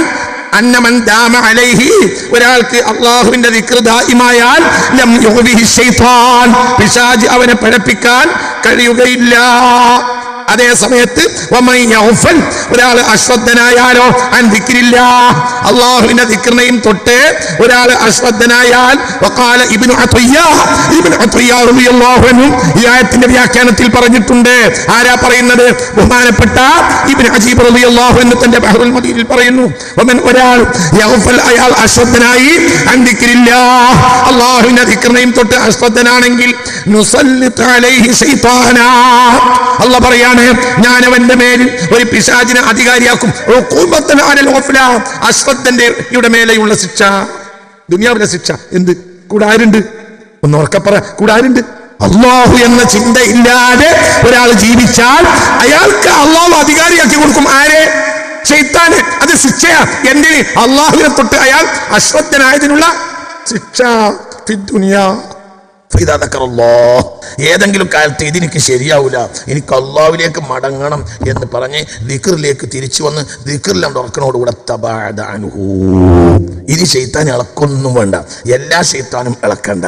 B: അന്നമൻ ദാമ അലൈഹി, ഒരാൾക്ക് അല്ലാഹുവിന്റെ ദിക്ർ ദായിമായാൽ ലം യുഗ്ദിഹി ശൈത്താൻ, പിശാച് അവനെ പഴപ്പിക്കാൻ കഴിയുകയില്ല. അതേ സമയത്ത് ഒരാൾ അശ്രദ്ധനായാലോ അല്ലാഹുവിന്റെ ദിക്റിനെയും തൊട്ട് ഒരാൾ അശ്രദ്ധനായാൽ ഇബ്നു അത്യ്യ റളിയല്ലാഹു അൻഹു ഈ ആയത്തിന്റെ വ്യാഖ്യാനത്തിൽ പറഞ്ഞിട്ടുണ്ട്. ആരാ പറയുന്നത്? ബഹുമാനപ്പെട്ട ഇബ്നു അജീബ് റളിയല്ലാഹു അൻഹു തന്റെ ബഹ്റുൽ മദീനിൽ പറയുന്നു, ഒരാൾ അയാൾ അശ്രദ്ധനായി അല്ലാഹുവിന്റെ ദിക്റിനെയും തൊട്ട് അശ്രദ്ധനാണെങ്കിൽ അല്ലാഹു പറയാണ്, ഞാൻ അവന്റെ മേലിൽ ഒരു പിശാചിനെ അധികാരിയാക്കും. അശ്രദ്ധന്റെ മേലെയുള്ള ശിക്ഷ, ദുനിയാവിലെ ശിക്ഷ. എന്ത്? കൂടെ ആരുണ്ട്? ഒന്ന് ഉറക്കപ്പറ, കൂടെ ആരുണ്ട്? അല്ലാഹു എന്ന ചിന്തയില്ലാതെ ഒരാൾ ജീവിച്ചാൽ അയാൾക്ക് അല്ലാഹു അധികാരിയാക്കി കൊടുക്കും. ആരെ? ശൈത്താന്. അത് ശിക്ഷയാ. എന്തിന്? അല്ലാഹുവിനെ തൊട്ട് അയാൾ അശ്രദ്ധനായതിനുള്ള ശിക്ഷ. ഏതെങ്കിലും കാലത്ത് ഇതെനിക്ക് ശരിയാവൂല, എനിക്ക് അള്ളാഹുവിലേക്ക് മടങ്ങണം എന്ന് പറഞ്ഞ് ദിക്റിലേക്ക് തിരിച്ചു വന്ന് ദിക്റിലാണ്ട് ഉറക്കനോടുകൂടെ ഇനി ശൈത്താൻ ഇളക്കൊന്നും വേണ്ട, എല്ലാ ശൈത്താനും ഇളക്കണ്ട,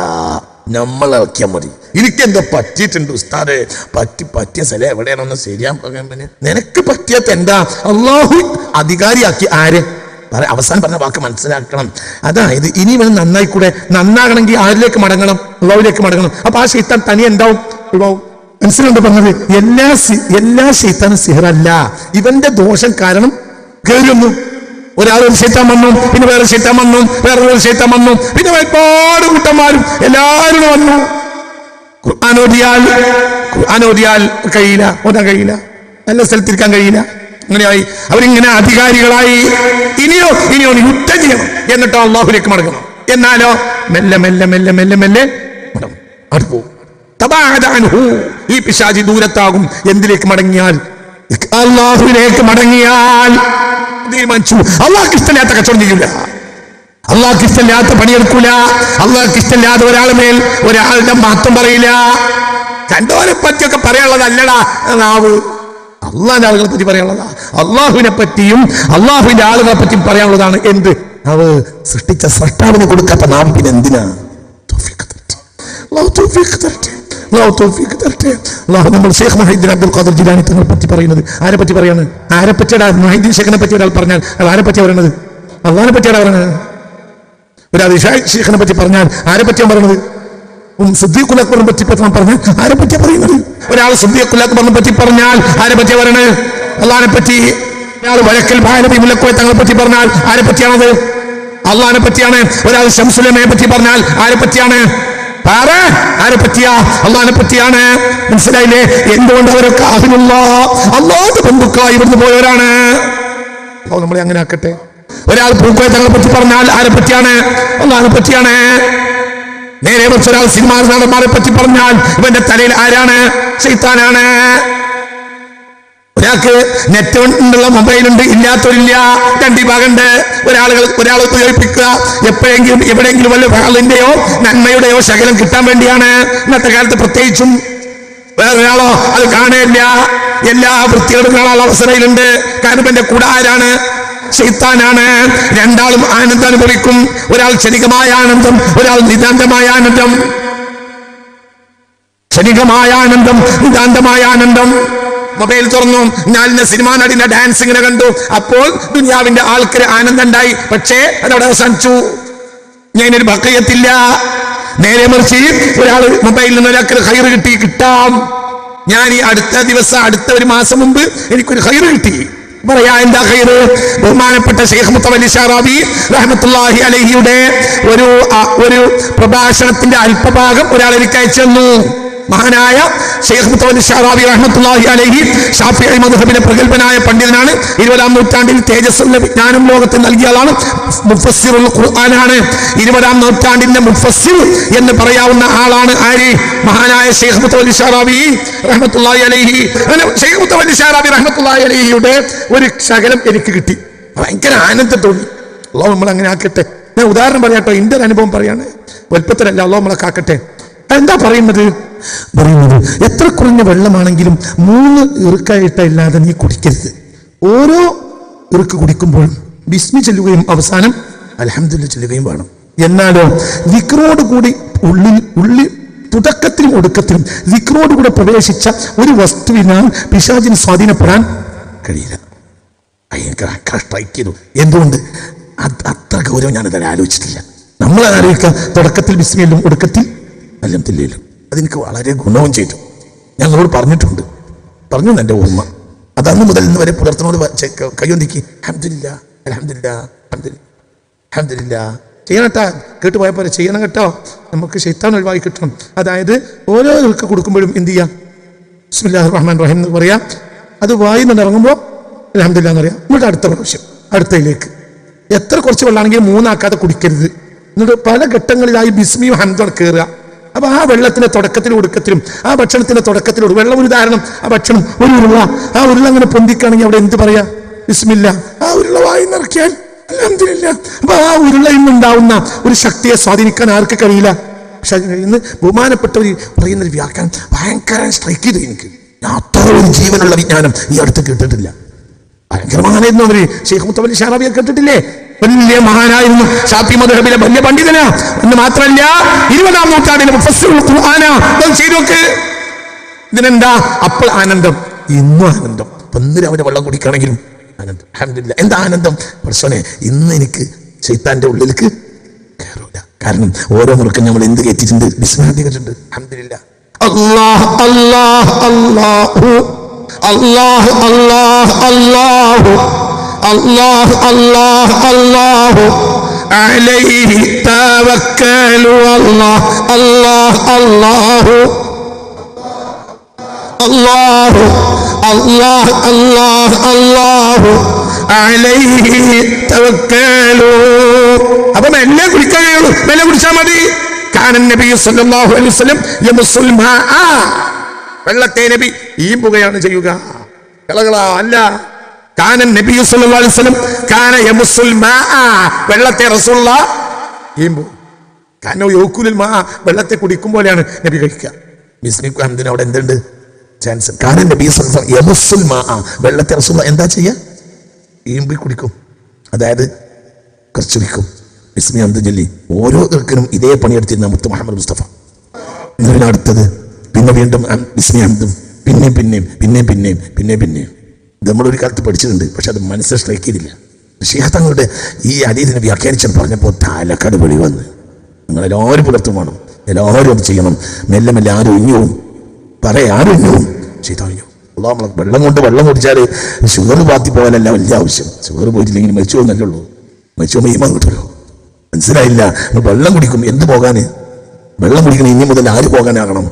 B: നമ്മൾ ഇളക്കിയാൽ മതി. എനിക്കെന്തോ പറ്റിയിട്ടുണ്ട് ഉസ്താദെ, പറ്റിയ സ്ഥലം എവിടെയാണെന്ന് ശരിയാൻ നിനക്ക് പറ്റിയത് എന്താ? അള്ളാഹു അധികാരിയാക്കി. ആരെ? അവസാനം പറഞ്ഞ വാക്ക് മനസ്സിലാക്കണം. അതായത് ഇനി ഇവന് നന്നായിക്കൂടെ? നന്നാകണമെങ്കിൽ ആരിലേക്ക് മടങ്ങണം? അള്ളാഹുവിലേക്ക് മടങ്ങണം. അപ്പൊ ആ ശൈത്താൻ തനി എന്താവും? മനസ്സിലുണ്ട് പറഞ്ഞത്? എല്ലാ ശൈത്താനും സിഹറല്ല, ഇവന്റെ ദോഷം കാരണം കയറുന്നു. ഒരാളൊരു ശൈത്താൻ വന്നു, പിന്നെ വേറെ ശൈത്താൻ വന്നു, വേറൊരു ശൈത്താൻ വന്നു, പിന്നെ ഒരുപാട് കൂട്ടന്മാരും എല്ലാവരും വന്നു. ഖുർആനോദിയാൽ കഴിയില്ല, ഓതാൻ കഴിയില്ല, നല്ല സ്ഥലത്തിരിക്കാൻ കഴിയില്ല. അങ്ങനെയായി അവരിങ്ങനെ അധികാരികളായി. ഇനിയോ യുദ്ധം ചെയ്യണം, എന്നിട്ടോ അള്ളാഹുലേക്ക് മടങ്ങണം. എന്നാലോ മെല്ലെ മെല്ലെ മെല്ലെ മെല്ലെ മെല്ലെ മടങ്ങും, അടുപ്പോ. ഈ പിശാചി ദൂരത്താകും. എന്തിലേക്ക് മടങ്ങിയാൽ? അള്ളാഹുവിലേക്ക് മടങ്ങിയാൽ തീരുമാനിച്ചു, അള്ളാഹ്ക്ക് ഇഷ്ടമില്ലാത്ത കച്ചവടം ചെയ്യൂല, അള്ളാഹ്ക്ക് ഇഷ്ടമില്ലാത്ത പണിയെടുക്കൂല, അള്ളാഹ്ക്ക് ഇഷ്ടമില്ലാതെ ഒരാളുടെ മേൽ ഒരാളുടെ മഹത്വം പറയില്ല. കണ്ടോനെ പറ്റിയൊക്കെ പറയാനുള്ളതല്ലടാ നാവ്, അള്ളാഹിന്റെ ആളുകളെ പറ്റി പറയാനുള്ളതാ. അള്ളാഹുവിനെ പറ്റിയും അള്ളാഹുവിന്റെ ആളുകളെ പറ്റിയും പറയാനുള്ളതാണ്. എന്ത്? അവ സൃഷ്ടിച്ച സൃഷ്ടാവിന് കൊടുക്കാത്ത നാം പിന്നെ എന്തിനാ? നമ്മൾ ഷെയ്ഖ് മുഹീദ്ദീൻ അബ്ദുൽ ഖാദിർ ജിലാനി തങ്ങളെ പറ്റി പറയുന്നത് ആരെ പറ്റി പറയാണ്? ആരെ പറ്റിയാ? മുഹീദ്ദീൻ ഷെയ്ഖിനെ പറ്റി ഒരാൾ പറഞ്ഞാൽ അത് ആരെ പറ്റിയാ പറയുന്നത്? അള്ളാഹിനെ പറ്റിയാണ് പറയുന്നത്. ഒരാൾ ഷെയ്ഖിനെ പറ്റി പറഞ്ഞാൽ ആരെ പറ്റിയാണ് പറയുന്നത്? സിദ്ദീഖുൽ അക്ബറിനെ പറ്റി പറഞ്ഞാൽ ആരെ പറ്റിയാ പറയുന്നത്? ഒരാൾ സിദ്ദീഖുൽ അക്ബറിനെ പറ്റി പറഞ്ഞാൽ ആരെ പറ്റിയാ പറയുന്നത്? അള്ളാഹിനെ പറ്റി. ഒരാൾ വഴക്കൽ ഭാരതി മുല്ലക്കോയ തങ്ങളെ പറ്റി പറഞ്ഞാൽ ആരെ പറ്റിയാണത്? അള്ളാഹിനെ പറ്റിയാണ്. ഒരാൾ ശംസുലമയെ പറ്റി പറഞ്ഞാൽ ആരെ പറ്റിയാണ്? ആരെ പറ്റിയാ? അള്ളാഹിനെ പറ്റിയാണ്. മനസ്സിലായില്ലേ? എന്തുകൊണ്ട് അവരൊക്കെ അള്ളാഹുവിന്റെ ബന്ധുക്കളായി ഇവിടുന്ന് പോയവരാണ്. നമ്മളെ അങ്ങനെ ആക്കട്ടെ. ഒരാൾ പൂക്കോയ തങ്ങളെ പറ്റി പറഞ്ഞാൽ ആരെ പറ്റിയാണ്? അള്ളാഹിനെ പറ്റിയാണ്. നേരെ മറിച്ച് ഒരാൾ സിനിമാ നടന്മാരെ പറ്റി പറഞ്ഞാൽ ഇവന്റെ തലയിൽ ആരാണ്? ശൈത്താനാണ്. ഒരാൾക്ക് നെറ്റ് ഉള്ള മൊബൈലുണ്ട്, ഇല്ലാത്തവരില്ല, രണ്ടീ ഭാഗമുണ്ട്. ഒരാൾ ഉപയോഗിപ്പിക്കുക എപ്പോഴെങ്കിലും എവിടെയെങ്കിലും വല്ല ആളിന്റെയോ നന്മയുടെയോ ശകലം കിട്ടാൻ വേണ്ടിയാണ്. ഇന്നത്തെ കാലത്ത് പ്രത്യേകിച്ചും. വേറൊരാളോ അത് കാണുകയില്ല. എല്ലാ വൃത്തികളും കാണാൻ അവസരയിലുണ്ട്. കാരണം എന്റെ കൂടെ ആരാണ്? ശൈത്താനാണ്. രണ്ടാളും ആനന്ദം അനുഭവിക്കും. ഒരാൾ ക്ഷണികമായ ആനന്ദം, ഒരാൾ നിതാന്തമായ ആനന്ദം. ക്ഷണികമായ ആനന്ദം, നിതാന്തമായ ആനന്ദം. മൊബൈൽ തുറന്നു, ഞാൻ സിനിമാ നടിന്റെ ഡാൻസ് ഇങ്ങനെ കണ്ടു, അപ്പോൾ ദുനിയാവിന്റെ ആൾക്കാര് ആനന്ദം ഉണ്ടായി. പക്ഷേ അതവിടെ അവസാനിച്ചു. ഞാനൊരു ബഖിയത്തില്ല. നേരെ മറിച്ച് ഒരാൾ മൊബൈലിൽ നിന്ന് ഒരാൾക്ക് ഖൈർ കിട്ടാം. ഞാൻ ഈ അടുത്ത ഒരു മാസം മുമ്പ് എനിക്കൊരു ഖൈർ കിട്ടി. പറയാ എന്താ ഖൈർ? ബഹുമാനപ്പെട്ട ഷെയ്ഖ് മുത്തവല്ലി ശഅറാബി റഹ്മത്തുള്ളാഹി അലൈഹിയുടെ ഒരു പ്രഭാഷണത്തിന്റെ അല്പഭാഗം ഒരാൾ എനിക്ക് അയച്ചു തന്നു. മഹാനായ ഷെയ്ഖ് മുത്തവല്ലി ശഅറാബി റഹ്മത്തുള്ളാഹി അലൈഹി ശാഫിഈ മദ്ഹബിലെ പ്രഗൽഭനായ പണ്ഡിതനാണ്. 20-ാം നൂറ്റാണ്ടിൽ തേജസ്സുള്ള വിജ്ഞാനം ലോകത്ത് നൽകിയ ആളാണ്. മുഫസ്സിറുൽ ഖുർആനാണ്. 20-ാം നൂറ്റാണ്ടിന്റെ മുഫസ്സിർ എന്ന് പറയാവുന്ന ആളാണ്. ആര്? മഹാനായ ഷെയ്ഖ് മുത്തവല്ലി ശഅറാബി റഹ്മത്തുള്ളാഹി അലൈഹി. ഷെയ്ഖ് മുത്തവല്ലി ശഅറാബി റഹ്മത്തുള്ളാഹി അലൈഹിയുടെ ഒരു ശകലം എനിക്ക് കിട്ടി. ഭയങ്കര ആനന്ദം തോന്നി. അല്ലാഹു നമ്മൾ അങ്ങനെ ആക്കട്ടെ. ഞാൻ ഉദാഹരണം പറയാട്ടോ, എന്റെ ഒരു അനുഭവം പറയാണ്. വലുപ്പത്തിലല്ല, അല്ലാഹു നമ്മളെ കാക്കട്ടെ. എന്താ പറയുന്നത്? എത്ര കുറഞ്ഞ വെള്ളമാണെങ്കിലും 3 ഇറുക്കായിട്ടല്ലാതെ നീ കുടിക്കരുത്. ഓരോ ഇറുക്ക് കുടിക്കുമ്പോഴും ബിസ്മി ചൊല്ലുകയും അവസാനം അൽഹംദുലില്ലാഹ് ചൊല്ലുകയും വേണം. എന്നാലോ ദിക്റോട് കൂടി ഉള്ളിൽ തുടക്കത്തിലും ഒടുക്കത്തിലും ദിക്റോടുകൂടെ പ്രവേശിച്ച ഒരു വസ്തുവിനാൽ പിശാചിന് സ്വാധീനപ്പെടാൻ കഴിയില്ല. ഭയങ്കര സ്ട്രൈക്ക് ചെയ്തു. എന്തുകൊണ്ട്? അത്ര ഗൗരവം ഞാനത് ആലോചിച്ചിട്ടില്ല. നമ്മൾ ആലോചിക്കുക, തുടക്കത്തിൽ ബിസ്മിയിലും ഒടുക്കത്തിൽ അൽഹംദുലില്ലാഹ്. അതെനിക്ക് വളരെ ഗുണവും ചെയ്തു. ഞങ്ങളോട് പറഞ്ഞു എൻ്റെ ഓർമ്മ. അതന്ന് മുതൽ ഇന്ന് വരെ പുലർത്തുന്നത് കയ്യൊന്തിക്ക് അൽഹംദുലില്ലാഹ് അൽഹംദുലില്ലാഹ് അൽഹംദുലില്ലാഹ് ചെയ്യണം കേട്ടോ. കേട്ട് പോയ പോലെ ചെയ്യണം കേട്ടോ. നമുക്ക് ശൈത്താൻ ഒഴിവാക്കി കിട്ടണം. അതായത് ഓരോ ഇൽക്ക് കൊടുക്കുമ്പോഴും എന്ത് ചെയ്യാം? ബിസ്മില്ലാഹിർ റഹ്മാനിർ റഹീം എന്ന് പറയാം. അത് വായിൽ നിന്ന് ഇറങ്ങുമ്പോൾ അൽഹംദുലില്ലാഹ് എന്ന് പറയാം. എന്നിട്ട് അടുത്ത പ്രാവശ്യം അടുത്തയിലേക്ക്. എത്ര കുറച്ച് വെള്ളമാണെങ്കിലും 3 ആക്കാതെ കുടിക്കരുത്. എന്നിട്ട് പല ഘട്ടങ്ങളിലായി ബിസ്മിയും ഹംദും കയറുക. അപ്പൊ ആ വെള്ളത്തിന്റെ തുടക്കത്തിലും ഒടുക്കത്തിലും, ആ ഭക്ഷണത്തിന്റെ തുടക്കത്തിലും, വെള്ളം ഒരു ഉദാഹരണം, ആ ഭക്ഷണം ഒരു ഉരുള, ആ ഉരുള അങ്ങനെ പൊന്തിക്കുകയാണെങ്കിൽ അവിടെ എന്ത് പറയാ? ബിസ്മില്ലാ. ആ ഉരുള വായി നിറക്കിയാൽ അൽഹംദുലില്ലാഹ്. അപ്പൊ ആ ഉരുളയിൽ നിന്നുണ്ടാവുന്ന ഒരു ശക്തിയെ സ്വാധീനിക്കാൻ ആർക്ക് കഴിയില്ല? പക്ഷെ ഇന്ന് ബഹുമാനപ്പെട്ടവർ പറയുന്നൊരു വ്യാഖ്യാനം ഭയങ്കര സ്ട്രൈക്ക് ചെയ്തു എനിക്ക്. അത്ര ഒരു ജീവനുള്ള വിജ്ഞാനം ഈ അടുത്ത് കേട്ടിട്ടില്ല. ഭയങ്കരമാനായിരുന്നു അവര്. ഷെയ്ഖ് മുത്തവല്ലി ഷാറാബിയെ കേട്ടിട്ടില്ലേ? വലിയ മഹാനായിരുന്നു, ഷാഫി മദ്ഹബിലെ വലിയ പണ്ഡിതനാ എന്ന് മാത്രമല്ല 20-ാം നൂറ്റാണ്ടിലെ മുഫസ്സിറുൽ ഖുർആനാ. ചെയ്തു നോക്ക്. ഇതിനെന്താ? അപ്പോൾ ആനന്ദം, ഇന്നും ആനന്ദം. ഒന്നിനും അവന്റെ വെള്ളം കുടിക്കുകയാണെങ്കിലും ആനന്ദം. അൽഹംദുലില്ലാഹ്. എന്താ ആനന്ദം? പ്രശ്നേ ഇന്ന് എനിക്ക് ശൈത്താന്റെ ഉള്ളിലേക്ക് കയറൂല. കാരണം ഓരോ മുറുക്കും നമ്മൾ എന്ത് കയറ്റിയിട്ടുണ്ട്? ബിസ്മില്ലാഹ് കേട്ടിട്ടുണ്ട്. അൽഹംദുലില്ലാഹ്. അല്ലാഹ് അല്ലാഹ് അല്ലാഹു അല്ലാഹ് അല്ലാഹ് അല്ലാഹു അല്ലാഹ് അല്ലാഹ് അല്ലാഹു അലൈഹി തവക്കലു അല്ലാഹ് അല്ലാഹ് അല്ലാഹു അല്ലാഹു അല്ലാഹ് അല്ലാഹ് അല്ലാഹു അലൈഹി തവക്കലു. അപ്പൊ മെല്ലെ കുടിക്കാൻ കഴിയുള്ളൂ. മെല്ലെ കുടിച്ചാൽ മതി. കാനൻ നബി സല്ലല്ലാഹു അലൈഹി വസല്ലം യമുസ്സുൽ മാഅ. വെള്ളത്തെ നബി ഈമ്പുകയാണ് ചെയ്യുക, കളകളാ അല്ല. കാനൻ നബി സല്ലല്ലാഹു അലൈഹി വസല്ലം കാന യമുസ്സുൽ മാഅ. വെള്ളത്തെ റസൂലുള്ളാഹ് ഈമ്പു. കാന യൗകുലുൽ മാഅ. വെള്ളത്തെ കുടിക്കും പോലെയാണ് നബി കഴിക്കുക. ബിസ്മിക ഹംദിന് അവിടെ എന്തുണ്ട്? ചാൻസ്. കാനൻ നബി സല്ലല്ലാഹു അലൈഹി വസല്ലം യമുസ്സുൽ മാഅ. വെള്ളത്തെ റസൂലുള്ളാഹ് എന്താ ചെയ്യുക? ഈമ്പി കുടിക്കും. അതായത് കുറച്ച് കുടിക്കും. ബിസ്മി ഹംദ് ചൊല്ലി ഓരോ ഇർക്കിനും ഇതേ പണിയെടുത്തിരുന്ന മുത്ത് മുഹമ്മദ് മുസ്തഫ. എന്നിട്ട് അടുത്തത് പിന്നെ വീണ്ടും ബിസ്മി ഹംദും പിന്നെയും പിന്നെയും പിന്നെയും പിന്നെയും പിന്നെയും പിന്നെയും. നമ്മളൊരു കാലത്ത് പഠിച്ചിട്ടുണ്ട്, പക്ഷെ അത് മനസ്സിൽ സ്ട്രൈക്ക് ചെയ്തില്ല. ഷിഹാ തങ്ങളുടെ ഈ ഹദീസിനെ വ്യാഖ്യാനിച്ച് പറഞ്ഞപ്പോൾ താലക്കാട് വെളി വന്ന് നിങ്ങളെല്ലാവരും പുലർത്തും വേണം, എല്ലാവരും അത് ചെയ്യണം. മെല്ലെ മെല്ലെ ആരും ഒഴിഞ്ഞുവും ആരും ഒഴിഞ്ഞുവും ചെയ്തൊഴിഞ്ഞു. അള്ളാഹ് വെള്ളം കൊണ്ട് വെള്ളം കുടിച്ചാൽ ഷുഗർ ബാത്തി പോകാനല്ല വലിയ ആവശ്യം. ഷുഗർ പോയിട്ടില്ലെങ്കിൽ മരിച്ചു പോകുന്നല്ലേ ഉള്ളൂ. മരിച്ചു പോകുമ്പോൾ ഈമാൻ കിട്ടുമല്ലോ. മനസ്സിലായില്ല? വെള്ളം കുടിക്കും. എന്ത് പോകാന്? വെള്ളം കുടിക്കണം. ഇനി മുതൽ ആര് പോകാനാകണം?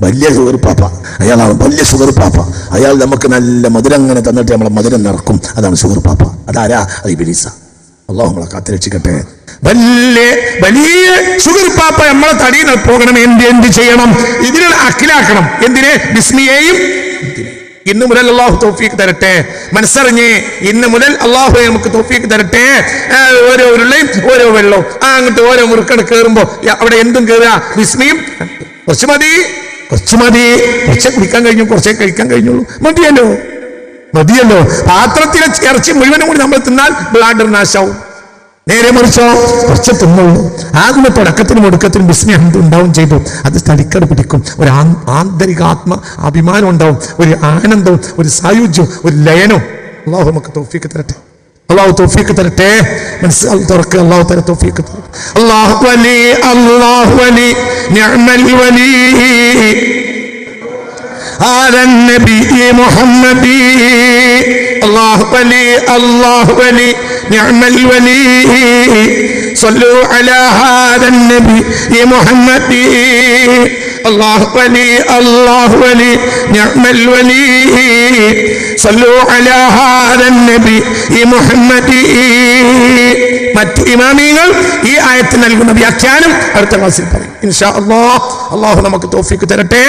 B: വലിയ ഷുഗർ പാപ്പ. അയാളാണ് വലിയ ഷുഗർ പാപ്പ. അയാൾ നമുക്ക് നല്ല മധുരം അങ്ങനെ തന്നിട്ട് നമ്മളെ മധുരം നിറക്കും. അതാണ് ഷുഗർ പാപ്പ. അതാരാ? അത് ഇബ്ലീസാ. അള്ളാഹു നമ്മളെ കാത്തുരക്ഷിക്കട്ടെ. വലിയ ഷുഗർ പാപ്പ നമ്മളെ തടിയിൽ പോകണം. എന്ത് ചെയ്യണം? ഇതിനെ അഖിലാക്കണം. എന്തിനെ? ബിസ്മിയെയും. ഇന്ന് മുതൽ അള്ളാഹു തൗഫീഖ് തരട്ടെ. മനസ്സറിഞ്ഞ് ഇന്ന് മുതൽ അള്ളാഹു നമുക്ക് തൗഫീഖ് തരട്ടെ. ഓരോ ഉരുളയും ഓരോ വെള്ളവും അങ്ങോട്ട് ഓരോ മുറുക്കണ് കയറുമ്പോ അവിടെ എന്തും കയറുക. ബിസ്മിയും. കുറച്ച് മതി, കുറച്ച് മതി. കുറച്ചേ കുടിക്കാൻ കഴിഞ്ഞു, കുറച്ചേ കഴിക്കാൻ കഴിഞ്ഞുള്ളൂ. മതിയല്ലോ. പാത്രത്തിലെ ഇറച്ചി മുഴുവനും കൂടി നമ്മൾ തിന്നാൽ ബ്ലാഡർ നാശാവും. നേരെ മറിച്ചോ കുറച്ച് തിന്നുള്ളൂ. ആദ്യമേ തുടക്കത്തിനും ഒടുക്കത്തിനും ബിസ്മി ഹംദ് ഉണ്ടാവും ചെയ്തു. അത് തടിക്കട് പിടിക്കും. ഒരു ആന്തരിക അഭിമാനം ഉണ്ടാവും, ഒരു ആനന്ദവും, ഒരു സായുജ്യവും, ഒരു ലയനവും. അള്ളാഹു നമുക്ക് തൗഫീഖ് തരട്ടെ. അള്ളാഹു തൗഫീഖ് തരട്ടെ. മനസ്സിൽ തുറക്കുക. അള്ളാഹു തര തൗഫീഖ് തരട്ടെ. അല്ലാഹു വലി അല്ലാഹു വലി നിഅമൽ വലി هذا النبي محمد. الله ولي الله ولي نعم الولي. صلوا على هذا النبي محمد. الله ولي الله ولي نعم الولي. صلوا على هذا النبي محمد. മറ്റ് ഇമാമികൾ ഈ ആയത്തിന് നൽകുന്ന വ്യാഖ്യാനം അടുത്ത ക്ലാസ്സിൽ പറയും ഇൻഷാ അല്ലാഹ്. അല്ലാഹു നമുക്ക് തൗഫീഖ് തരട്ടെ.